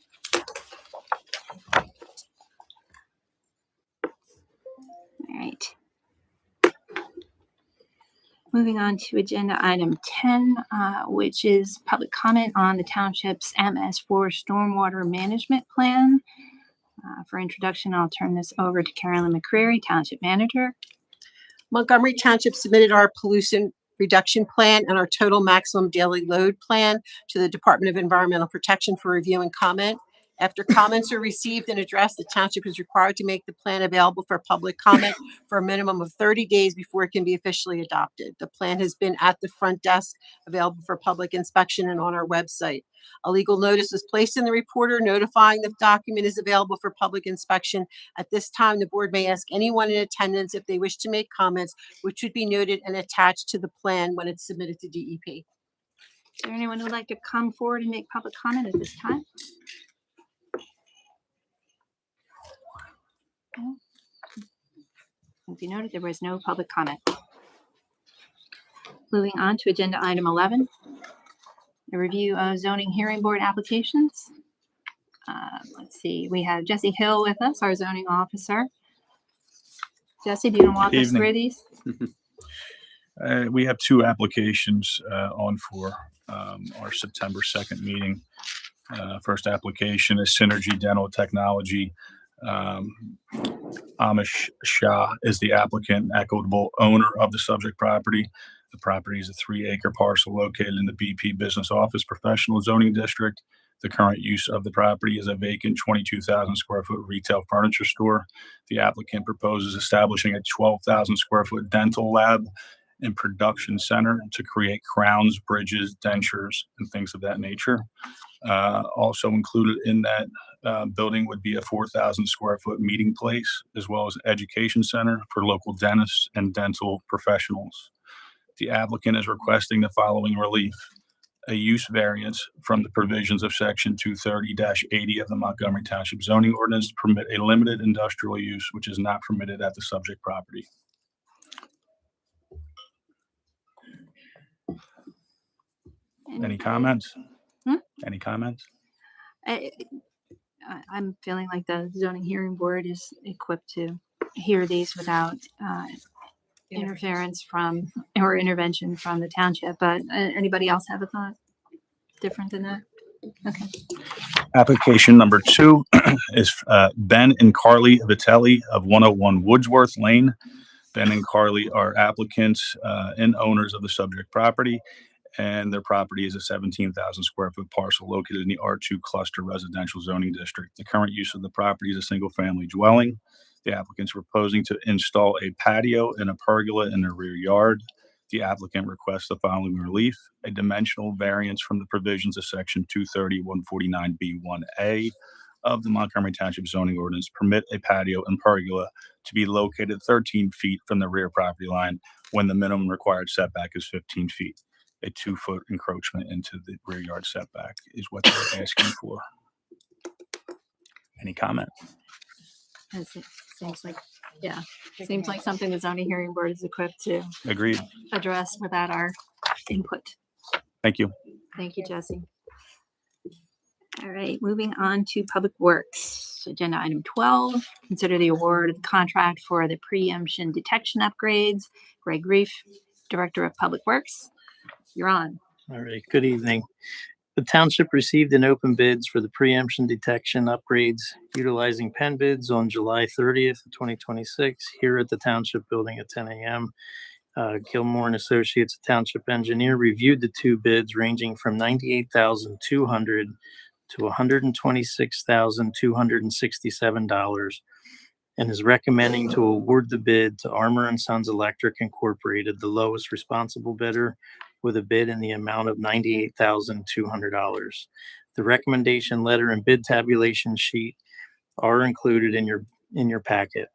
All right. Moving on to agenda item 10, which is public comment on the township's MS4 stormwater management plan. For introduction, I'll turn this over to Carolyn McCreary, Township Manager. Montgomery Township submitted our pollution reduction plan and our total maximum daily load plan to the Department of Environmental Protection for review and comment. After comments are received and addressed, the township is required to make the plan available for public comment for a minimum of 30 days before it can be officially adopted. The plan has been at the front desk, available for public inspection, and on our website. A legal notice was placed in the reporter notifying the document is available for public inspection. At this time, the board may ask anyone in attendance if they wish to make comments, which should be noted and attached to the plan when it's submitted to DEP. Is there anyone who'd like to come forward and make public comment at this time? As you noted, there was no public comment. Moving on to agenda item 11, the review of zoning hearing board applications. Let's see, we have Jesse Hill with us, our zoning officer. Jesse, do you want to walk us Evening. through these? We have 2 applications on for our September 2nd meeting. First application is Synergy Dental Technology. Amish Shah is the applicant, equitable owner of the subject property. The property is a 3-acre parcel located in the BP Business Office Professional Zoning District. The current use of the property is a vacant 22,000 square foot retail furniture store. The applicant proposes establishing a 12,000 square foot dental lab and production center to create crowns, bridges, dentures, and things of that nature. Also included in that building would be a 4,000 square foot meeting place, as well as education center for local dentists and dental professionals. The applicant is requesting the following relief: a use variance from the provisions of section 230-80 of the Montgomery Township zoning ordinance to permit a limited industrial use, which is not permitted at the subject property. Any comments? Any comments? I'm feeling like the zoning hearing board is equipped to hear these without interference from or intervention from the township, but anybody else have a thought different than that? Okay. Application number 2 is Ben and Carly Vitelli of 101 Woodsworth Lane. Ben and Carly are applicants and owners of the subject property, and their property is a 17,000 square foot parcel located in the R2 cluster residential zoning district. The current use of the property is a single family dwelling. The applicants are proposing to install a patio and a pergola in their rear yard. The applicant requests the following relief: a dimensional variance from the provisions of section 230-149B1A of the Montgomery Township zoning ordinance permit a patio and pergola to be located 13 feet from the rear property line when the minimum required setback is 15 feet. A 2-foot encroachment into the rear yard setback is what they're asking for. Any comment? Seems like, yeah, seems like something the zoning hearing board is equipped to Agreed. address without our input. Thank you. Thank you, Jesse. All right, moving on to Public Works. Agenda item 12, consider the award of the contract for the preemption detection upgrades. Greg Reef, Director of Public Works, you're on. All right, good evening. The township received an open bids for the preemption detection upgrades utilizing pen bids on July 30th, 2026 here at the Township Building at 10 a.m. Gilmore and Associates, Township Engineer, reviewed the two bids ranging from $98,200 to $126,267 and is recommending to award the bid to Armor & Sons Electric Incorporated, the lowest responsible bidder, with a bid in the amount of $98,200. The recommendation letter and bid tabulation sheet are included in your packet.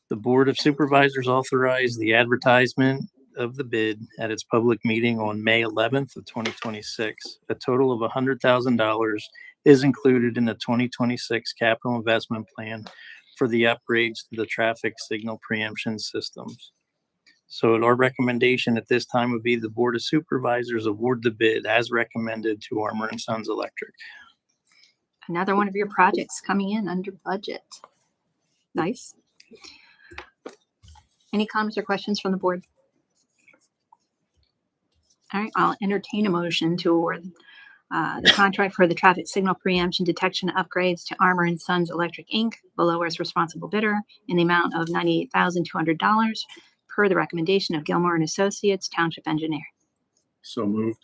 The Board of Supervisors authorized the advertisement of the bid at its public meeting on May 11th of 2026. A total of $100,000 is included in the 2026 capital investment plan for the upgrades to the traffic signal preemption systems. So our recommendation at this time would be the Board of Supervisors award the bid as recommended to Armor & Sons Electric. Another one of your projects coming in under budget. Nice. Any comments or questions from the board? All right, I'll entertain a motion to award the contract for the traffic signal preemption detection upgrades to Armor & Sons Electric Inc., the lowest responsible bidder, in the amount of $98,200 per the recommendation of Gilmore and Associates, Township Engineer. So moved.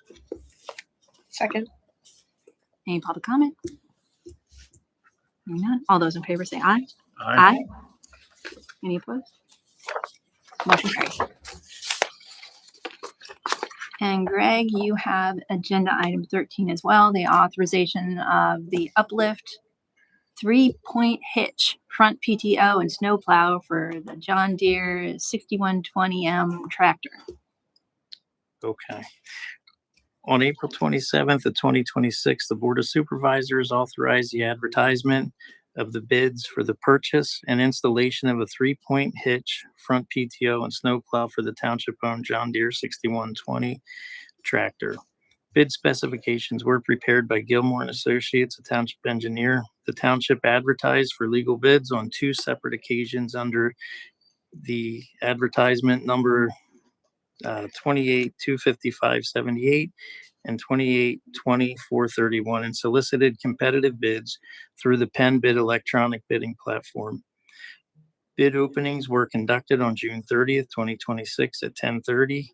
Second. Any public comment? Hearing none. All those in favor say aye. Aye. Any opposed? Motion carries. And Greg, you have agenda item 13 as well, the authorization of the uplift 3-point hitch front PTO and snowplow for the John Deere 6120M tractor. Okay. On April 27th of 2026, the Board of Supervisors authorized the advertisement of the bids for the purchase and installation of a 3-point hitch front PTO and snowplow for the township-owned John Deere 6120 tractor. Bid specifications were prepared by Gilmore and Associates, a township engineer. The township advertised for legal bids on two separate occasions under the advertisement number 28-255-78 and 28-24-31 and solicited competitive bids through the Penn Bid electronic bidding platform. Bid openings were conducted on June 30th, 2026 at 10:30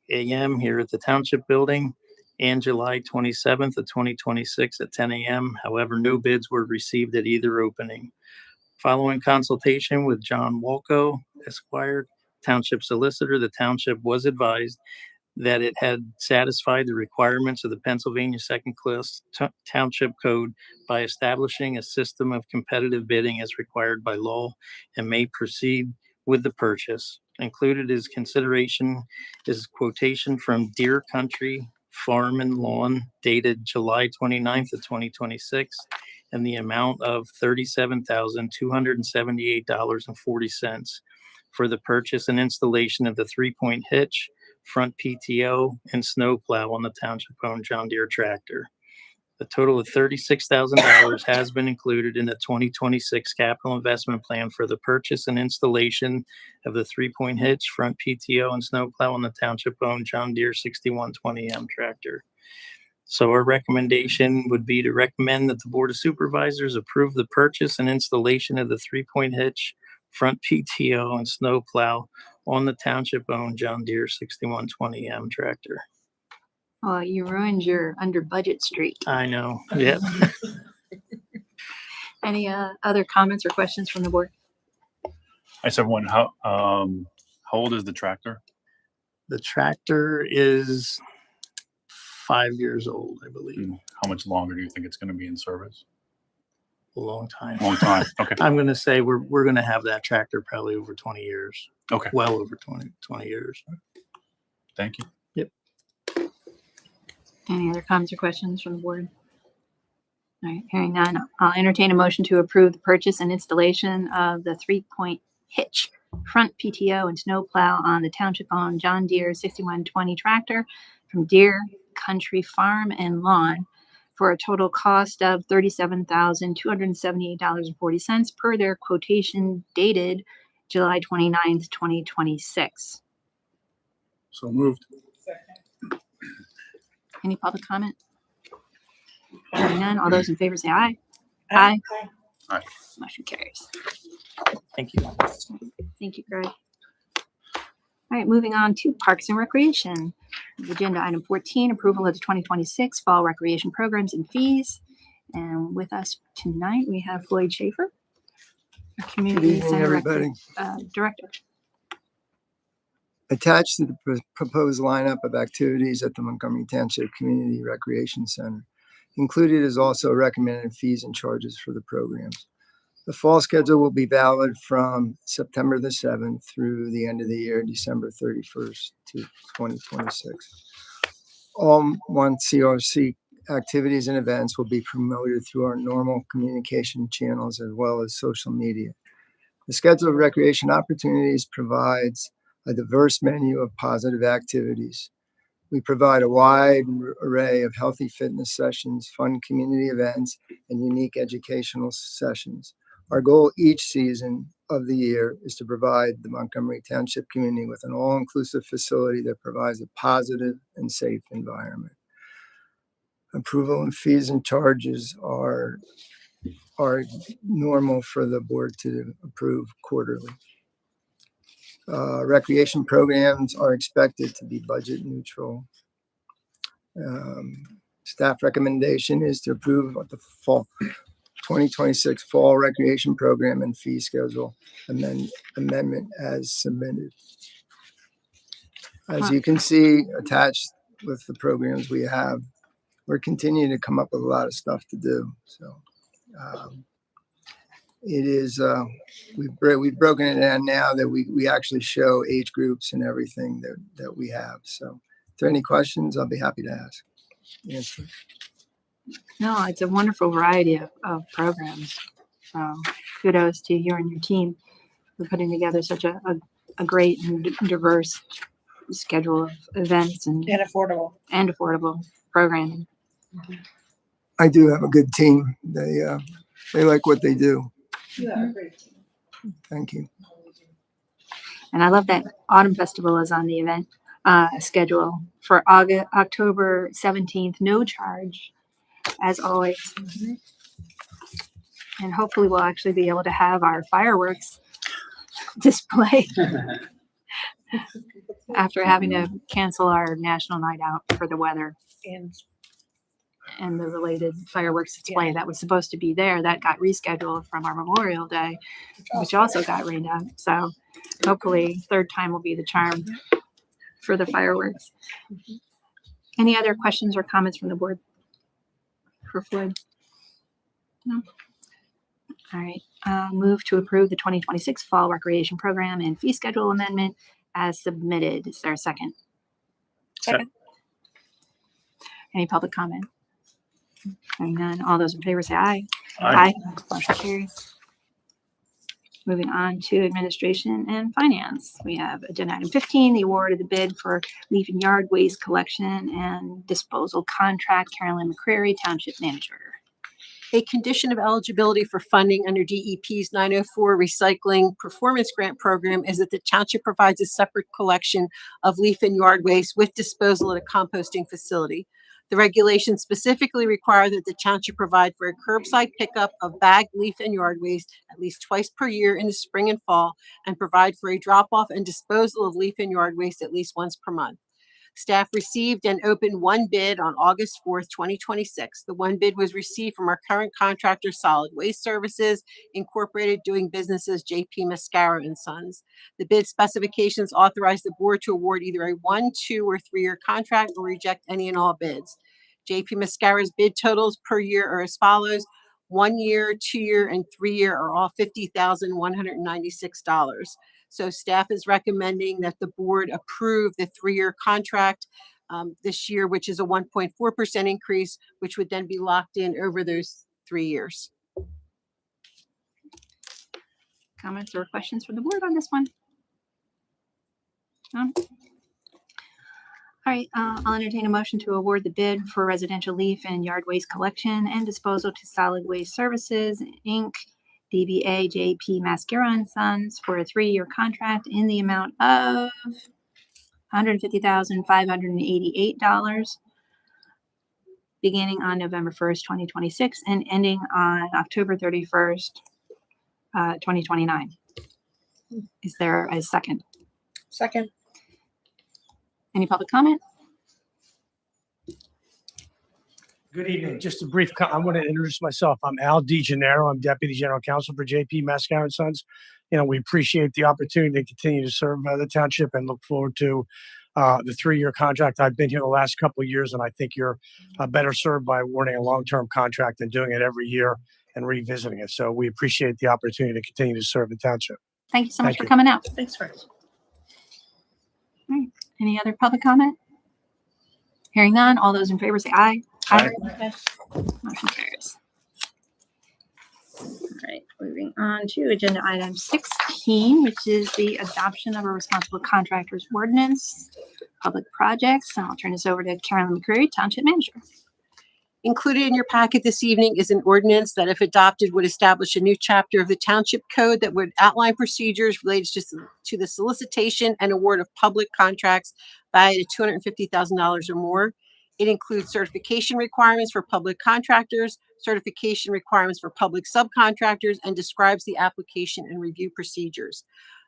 a.m. here at the Township Building and July 27th of 2026 at 10 a.m. However, no bids were received at either opening. Following consultation with John Walco, Esquire, Township Solicitor, the township was advised that it had satisfied the requirements of the Pennsylvania Second Class Township Code by establishing a system of competitive bidding as required by law and may proceed with the purchase. Included is consideration is quotation from Deer Country Farm and Lawn dated July 29th of 2026 and the amount of $37,278.40 for the purchase and installation of the 3-point hitch, front PTO, and snowplow on the township-owned John Deere tractor. A total of $36,000 has been included in the 2026 capital investment plan for the purchase and installation of the 3-point hitch, front PTO, and snowplow on the township-owned John Deere 6120M tractor. So our recommendation would be to recommend that the Board of Supervisors approve the purchase and installation of the 3-point hitch, front PTO and snow plow on the township-owned John Deere 6120M tractor. Oh, you ruined your under budget streak. I know, yep. Any other comments or questions from the board? I just have one. How old is the tractor? The tractor is 5 years old, I believe. And how much longer do you think it's going to be in service? A long time. Long time. Okay. I'm going to say we're going to have that tractor probably over 20 years. Okay. Well over 20 years. Thank you. Yep. Any other comments or questions from the board? All right, hearing none, I'll entertain a motion to approve the purchase and installation of the 3-point hitch front PTO and snow plow on the township-owned John Deere 6120 tractor from Deere Country Farm and Lawn for a total cost of $37,278.40 per their quotation dated July 29th, 2026. So moved. Any public comment? Hearing none, all those in favor say aye. Aye. Aye. Motion carries. Thank you. Thank you, Greg. All right, moving on to Parks and Recreation. Agenda item 14, approval of the 2026 fall recreation programs and fees. And with us tonight, we have Floyd Schaefer, our Community evening, Center everybody. Director. Attached to the proposed lineup of activities at the Montgomery Township Community Recreation Center. Included is also recommended fees and charges for the programs. The fall schedule will be valid from September the 7th through the end of the year, December 31st to 2026. All CRC activities and events will be promoted through our normal communication channels as well as social media. The schedule of recreation opportunities provides a diverse menu of positive activities. We provide a wide array of healthy fitness sessions, fun community events, and unique educational sessions. Our goal each season of the year is to provide the Montgomery Township community with an all-inclusive facility that provides a positive and safe environment. Approval and fees and charges are normal for the board to approve quarterly. Recreation programs are expected to be budget neutral. Staff recommendation is to approve the fall 2026 fall recreation program and fee schedule amendment as submitted. As you can see, attached with the programs we have, we're continuing to come up with a lot of stuff to do. So it is, we've broken it down now that we actually show age groups and everything that we have. So if there are any questions, I'll be happy to answer. No, it's a wonderful variety of programs. So kudos to you and your team for putting together such a great and diverse schedule of events and affordable programming. I do have a good team. They like what they do. You have a great team. Thank you. And I love that Autumn Festival is on the event schedule for October 17th, no charge, as always. And hopefully we'll actually be able to have our fireworks display after having to cancel our national night out for the weather and the related fireworks display that was supposed to be there. That got rescheduled from our Memorial Day, which also got rained out. So hopefully third time will be the charm for the fireworks. Any other questions or comments from the board for Floyd? No. All right. Move to approve the 2026 fall recreation program and fee schedule amendment as submitted. Is there a second? Second. Any public comment? Hearing none. All those in favor say aye. Aye. Motion carries. Moving on to administration and finance. We have agenda item 15, the award of the bid for leaf and yard waste collection and disposal contract. Carolyn McCrary, Township Manager. A condition of eligibility for funding under DEP's 904 Recycling Performance Grant Program is that the township provides a separate collection of leaf and yard waste with disposal at a composting facility. The regulations specifically require that the township provide for a curbside pickup of bag, leaf, and yard waste at least twice per year in the spring and fall, and provide for a drop-off and disposal of leaf and yard waste at least once per month. Staff received and opened one bid on August 4th, 2026. The one bid was received from our current contractor, Solid Waste Services Incorporated, doing business as JP Mascara and Sons. The bid specifications authorize the board to award either a 1, 2, or 3-year contract or reject any and all bids. JP Mascara's bid totals per year are as follows: 1 year, 2 year, and 3 year are all $50,196. So staff is recommending that the board approve the 3-year contract this year, which is a 1.4% increase, which would then be locked in over those 3 years. Comments or questions from the board on this one? None? All right, I'll entertain a motion to award the bid for residential leaf and yard waste collection and disposal to Solid Waste Services, Inc., DBA JP Mascara and Sons, for a 3-year contract in the amount of $150,588, beginning on November 1st, 2026, and ending on October 31st, 2029. Is there a second? Second. Any public comment? Good evening. Just a brief, I want to introduce myself. I'm Al DeGennaro. I'm Deputy General Counsel for JP Mascara and Sons. We appreciate the opportunity to continue to serve the township and look forward to the 3-year contract. I've been here the last couple of years, and I think you're better served by awarding a long-term contract than doing it every year and revisiting it. So we appreciate the opportunity to continue to serve the township. Thank you so much Thank for you. coming out. Thanks, Chris. All right. Any other public comment? Hearing none, all those in favor say aye. Aye. Motion carries. All right, moving on to agenda item 16, which is the adoption of a responsible contractors ordinance, public projects. And I'll turn this over to Carolyn McCreary, Township Manager. Included in your packet this evening is an ordinance that, if adopted, would establish a new chapter of the Township Code that would outline procedures related to the solicitation and award of public contracts valued at $250,000 or more. It includes certification requirements for public contractors, certification requirements for public subcontractors, and describes the application and review procedures.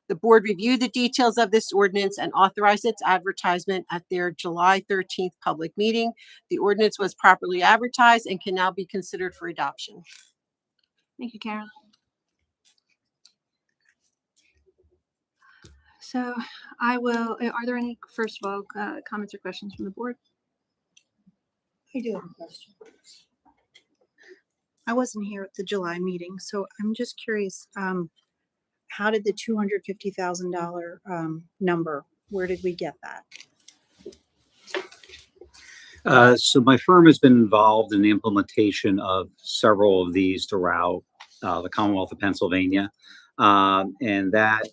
The board reviewed the details of this ordinance and authorized its advertisement at their July 13th public meeting. The ordinance was properly advertised and can now be considered for adoption. Thank you, Carol. So I will, are there any, first of all, comments or questions from the board? I do have a question. I wasn't here at the July meeting, so I'm just curious, how did the $250,000 number, where did we get that? So my firm has been involved in the implementation of several of these throughout the Commonwealth of Pennsylvania. And that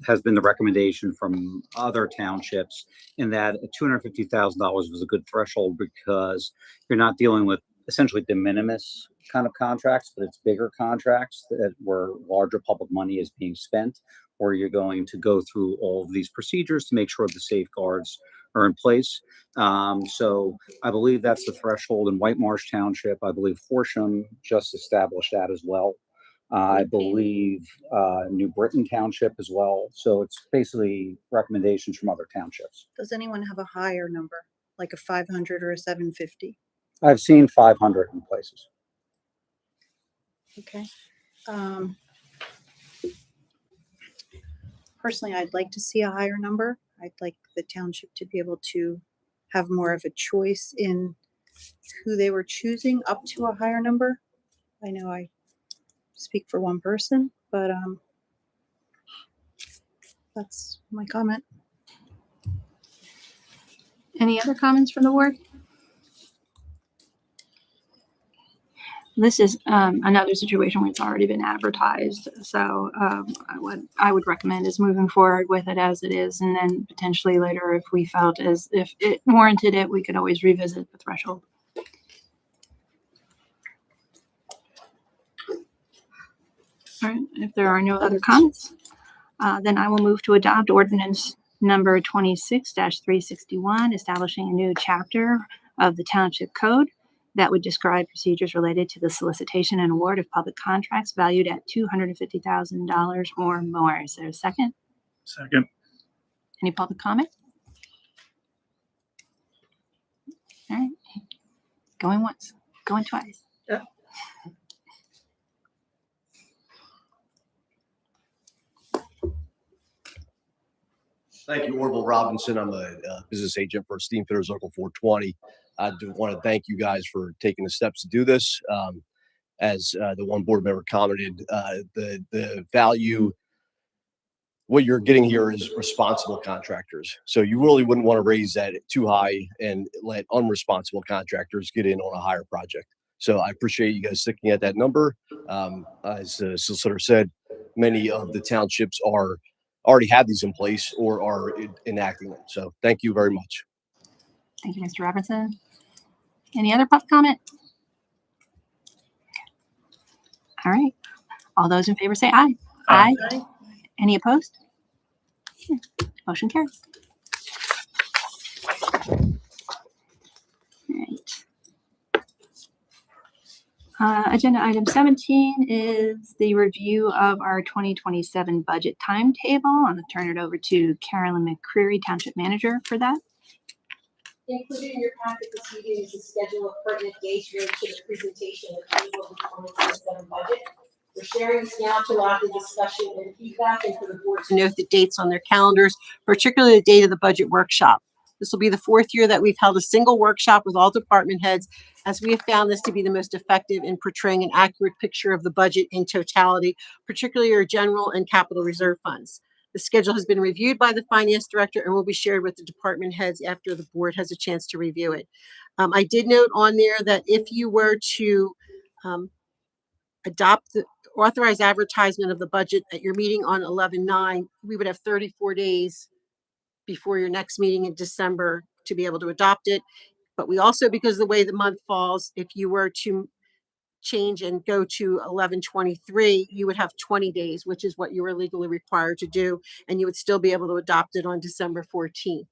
has been the recommendation from other townships, in that $250,000 was a good threshold because you're not dealing with essentially de minimis kind of contracts, but it's bigger contracts that where larger public money is being spent, or you're going to go through all of these procedures to make sure the safeguards are in place. So I believe that's the threshold in White Marsh Township. I believe Horsham just established that as well. I believe New Britain Township as well. So it's basically recommendations from other townships. Does anyone have a higher number, like a 500 or a 750? I've seen 500 in places. Okay. Personally, I'd like to see a higher number. I'd like the township to be able to have more of a choice in who they were choosing up to a higher number. I know I speak for one person, but that's my comment. Any other comments from the board? This is another situation where it's already been advertised. So I would recommend is moving forward with it as it is, and then potentially later, if we felt as if it warranted it, we could always revisit the threshold. All right, if there are no other comments, then I will move to adopt ordinance number 26-361, establishing a new chapter of the Township Code that would describe procedures related to the solicitation and award of public contracts valued at $250,000 or more. Is there a second? Second. Any public comment? All right. Going once, going twice. Thank you, Orville Robinson. I'm a business agent for Steam Fitters Local 420. I do want to thank you guys for taking the steps to do this. As the one board member commented, the value, what you're getting here is responsible contractors. So you really wouldn't want to raise that too high and let unresponsible contractors get in on a higher project. So I appreciate you guys sticking at that number. As the solicitor said, many of the townships already have these in place or are enacting them. So thank you very much. Thank you, Mr. Robinson. Any other public comment? All right. All those in favor say aye. Aye. Any opposed? Motion carries. All right. Agenda item 17 is the review of our 2027 budget timetable. I'm going to turn it over to Carolyn McCreary, Township Manager, for that. Included in your packet this evening is a schedule of pertinent dates related to the presentation of the 2027 budget. We're sharing this now to allow the discussion and feedback and for the board to note the dates on their calendars, particularly the date of the budget workshop. This will be the 4th year that we've held a single workshop with all department heads, as we have found this to be the most effective in portraying an accurate picture of the budget in totality, particularly our general and capital reserve funds. The schedule has been reviewed by the finance director and will be shared with the department heads after the board has a chance to review it. I did note on there that if you were to adopt the authorized advertisement of the budget at your meeting on 11/9, we would have 34 days before your next meeting in December to be able to adopt it. But we also, because of the way the month falls, if you were to change and go to 11/23, you would have 20 days, which is what you are legally required to do, and you would still be able to adopt it on December 14th.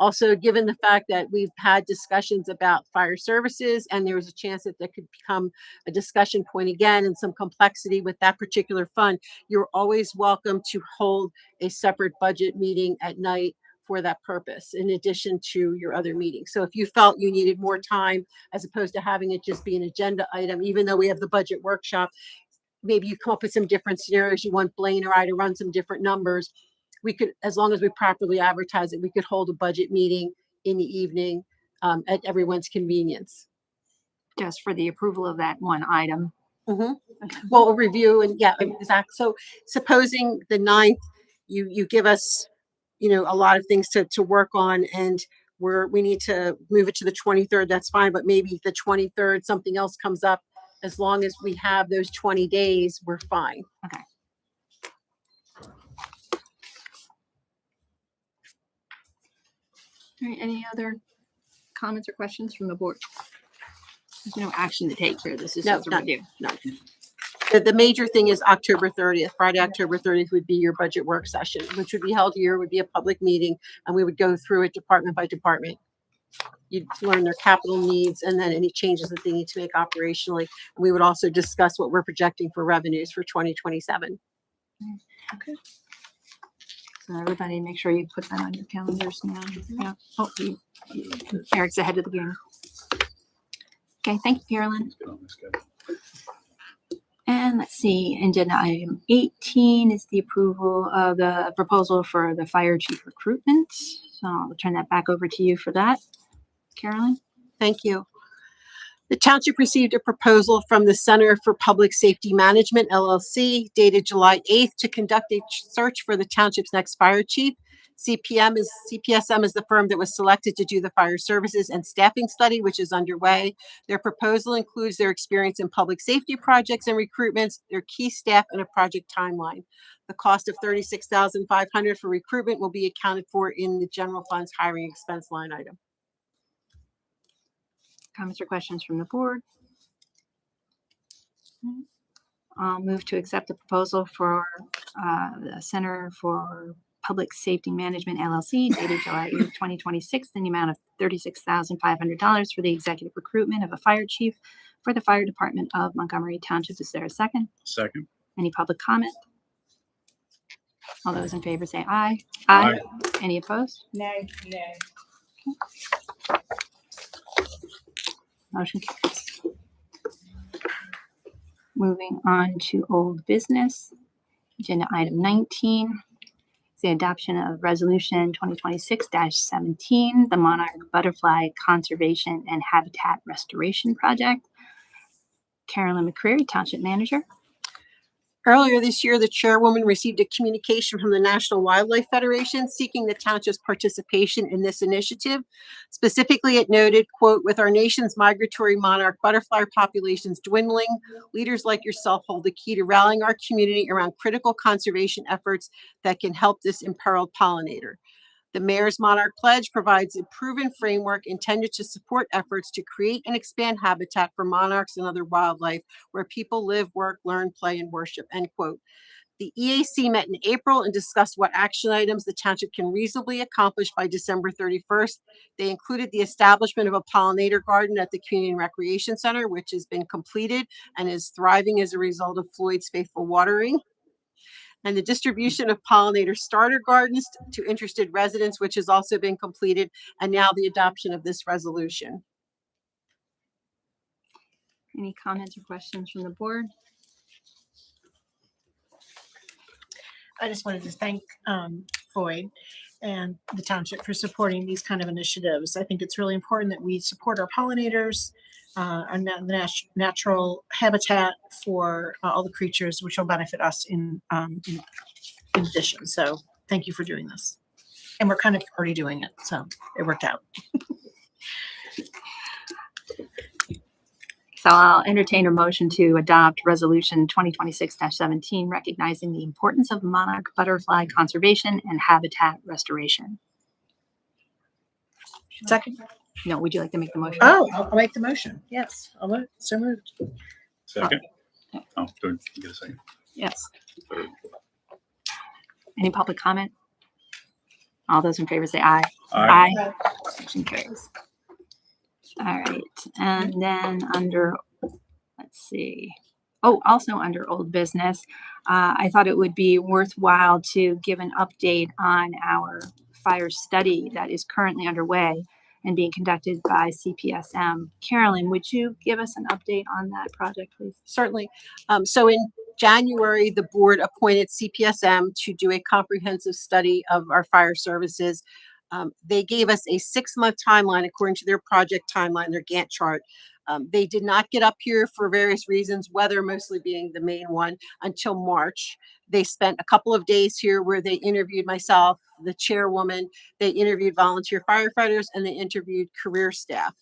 Also, given the fact that we've had discussions about fire services, and there was a chance that that could become a discussion point again and some complexity with that particular fund, you're always welcome to hold a separate budget meeting at night for that purpose, in addition to your other meetings. So if you felt you needed more time, as opposed to having it just be an agenda item, even though we have the budget workshop, maybe you come up with some different scenarios, you want Blaine or I to run some different numbers, we could, as long as we properly advertise it, we could hold a budget meeting in the evening at everyone's convenience. Just for the approval of that one item. Well, a review and yeah, exactly. So supposing the 9th, you give us, you know, a lot of things to work on, and we need to move it to the 23rd, that's fine. But maybe the 23rd, something else comes up. As long as we have those 20 days, we're fine. Okay. All right, any other comments or questions from the board? There's no action to take here. This is just a review. No. The major thing is October 30th. Friday, October 30th would be your budget work session, which would be held here, would be a public meeting, and we would go through it department by department. You'd learn their capital needs and then any changes that they need to make operationally. And we would also discuss what we're projecting for revenues for 2027. Okay. So everybody make sure you put that on your calendars now. Yeah. Oh, Eric's ahead of the game. Okay, thank you, Carolyn. And let's see, agenda item 18 is the approval of the proposal for the fire chief recruitment. So I'll turn that back over to you for that, Carolyn. Thank you. The township received a proposal from the Center for Public Safety Management, LLC, dated July 8th to conduct a search for the township's next fire chief. CPSM is the firm that was selected to do the fire services and staffing study, which is underway. Their proposal includes their experience in public safety projects and recruitments, their key staff, and a project timeline. The cost of $36,500 for recruitment will be accounted for in the general fund's hiring expense line item. Comments or questions from the board? I'll move to accept the proposal for the Center for Public Safety Management LLC dated July 8th, 2026, in the amount of $36,500 for the executive recruitment of a fire chief for the fire department of Montgomery Township. Is there a second? Second. Any public comment? All those in favor say aye. Aye. Any opposed? Nay. Nay. Motion carries. Moving on to old business. Agenda item 19 is the adoption of resolution 2026-17, the Monarch Butterfly Conservation and Habitat Restoration Project. Carolyn McCreary, Township Manager. Earlier this year, the chairwoman received a communication from the National Wildlife Federation seeking the township's participation in this initiative. Specifically, it noted, quote, "With our nation's migratory monarch butterfly populations dwindling, leaders like yourself hold the key to rallying our community around critical conservation efforts that can help this imperiled pollinator. The Mayor's Monarch Pledge provides a proven framework intended to support efforts to create and expand habitat for monarchs and other wildlife where people live, work, learn, play, and worship," end quote. The EAC met in April and discussed what action items the township can reasonably accomplish by December 31st. They included the establishment of a pollinator garden at the Community and Recreation Center, which has been completed and is thriving as a result of Floyd's faithful watering, and the distribution of pollinator starter gardens to interested residents, which has also been completed, and now the adoption of this resolution. Any comments or questions from the board? I just wanted to thank Floyd and the township for supporting these kind of initiatives. I think it's really important that we support our pollinators and the natural habitat for all the creatures, which will benefit us in addition. So thank you for doing this. And we're kind of already doing it, so it worked out. So I'll entertain a motion to adopt resolution 2026-17, recognizing the importance of monarch butterfly conservation and habitat restoration. Second. No, would you like to make the motion? Oh, I'll make the motion. Yes, I'll move. So moved. Second. Oh, good. Get a second. Yes. Any public comment? All those in favor say aye. Aye. Motion carries. All right, and then under, let's see. Oh, also under old business, I thought it would be worthwhile to give an update on our fire study that is currently underway and being conducted by CPSM. Carolyn, would you give us an update on that project, please? Certainly. So in January, the board appointed CPSM to do a comprehensive study of our fire services. They gave us a 6-month timeline according to their project timeline, their Gantt chart. They did not get up here for various reasons, weather mostly being the main one, until March. They spent a couple of days here where they interviewed myself, the chairwoman, they interviewed volunteer firefighters, and they interviewed career staff.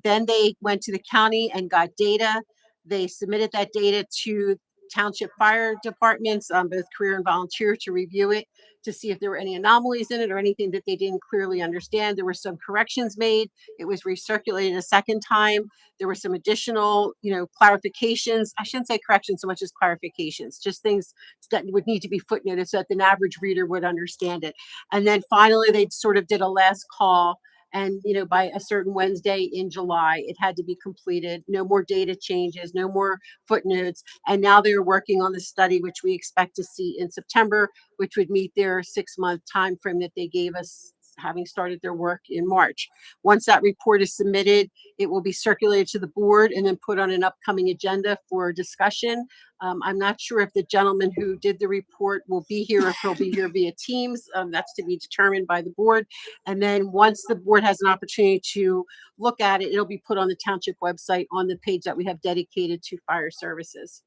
Then they went to the county and got data. They submitted that data to township fire departments, both career and volunteer, to review it, to see if there were any anomalies in it or anything that they didn't clearly understand. There were some corrections made. It was recirculated a second time. There were some additional, clarifications. I shouldn't say corrections so much as clarifications, just things that would need to be footnoted so that an average reader would understand it. And then finally, they sort of did a last call. And, by a certain Wednesday in July, it had to be completed. No more data changes, no more footnotes. And now they're working on the study, which we expect to see in September, which would meet their 6-month time frame that they gave us, having started their work in March. Once that report is submitted, it will be circulated to the board and then put on an upcoming agenda for discussion. I'm not sure if the gentleman who did the report will be here, if he'll be here via Teams. That's to be determined by the board. And then once the board has an opportunity to look at it, it'll be put on the township website on the page that we have dedicated to fire services.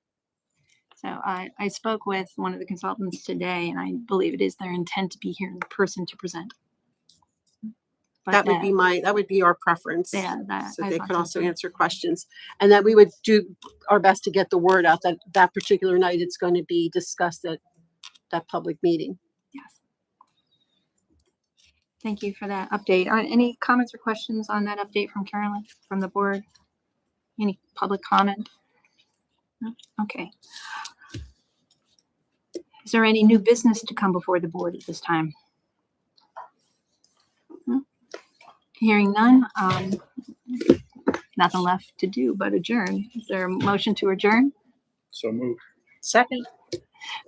So I spoke with one of the consultants today, and I believe it is their intent to be here in person to present. But That would be our preference. Yeah, So I they thought could so also too. answer questions, and that we would do our best to get the word out that that particular night it's going to be discussed at that public meeting. Yes. Thank you for that update. Any comments or questions on that update from Carolyn, from the board? Any public comment? No? Okay. Is there any new business to come before the board at this time? No? Hearing none, nothing left to do but adjourn. Is there a motion to adjourn? So moved. Second.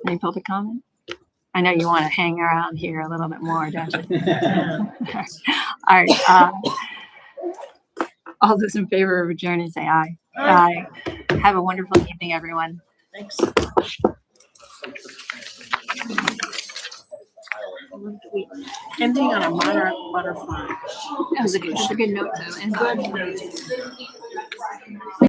Any public comment? I know you want to hang around here a little bit more, don't you? All right. All those in favor of adjourning, say aye. Aye. Have a wonderful evening, everyone. Thanks. Ending on a monarch butterfly. That was a good note, though, and good.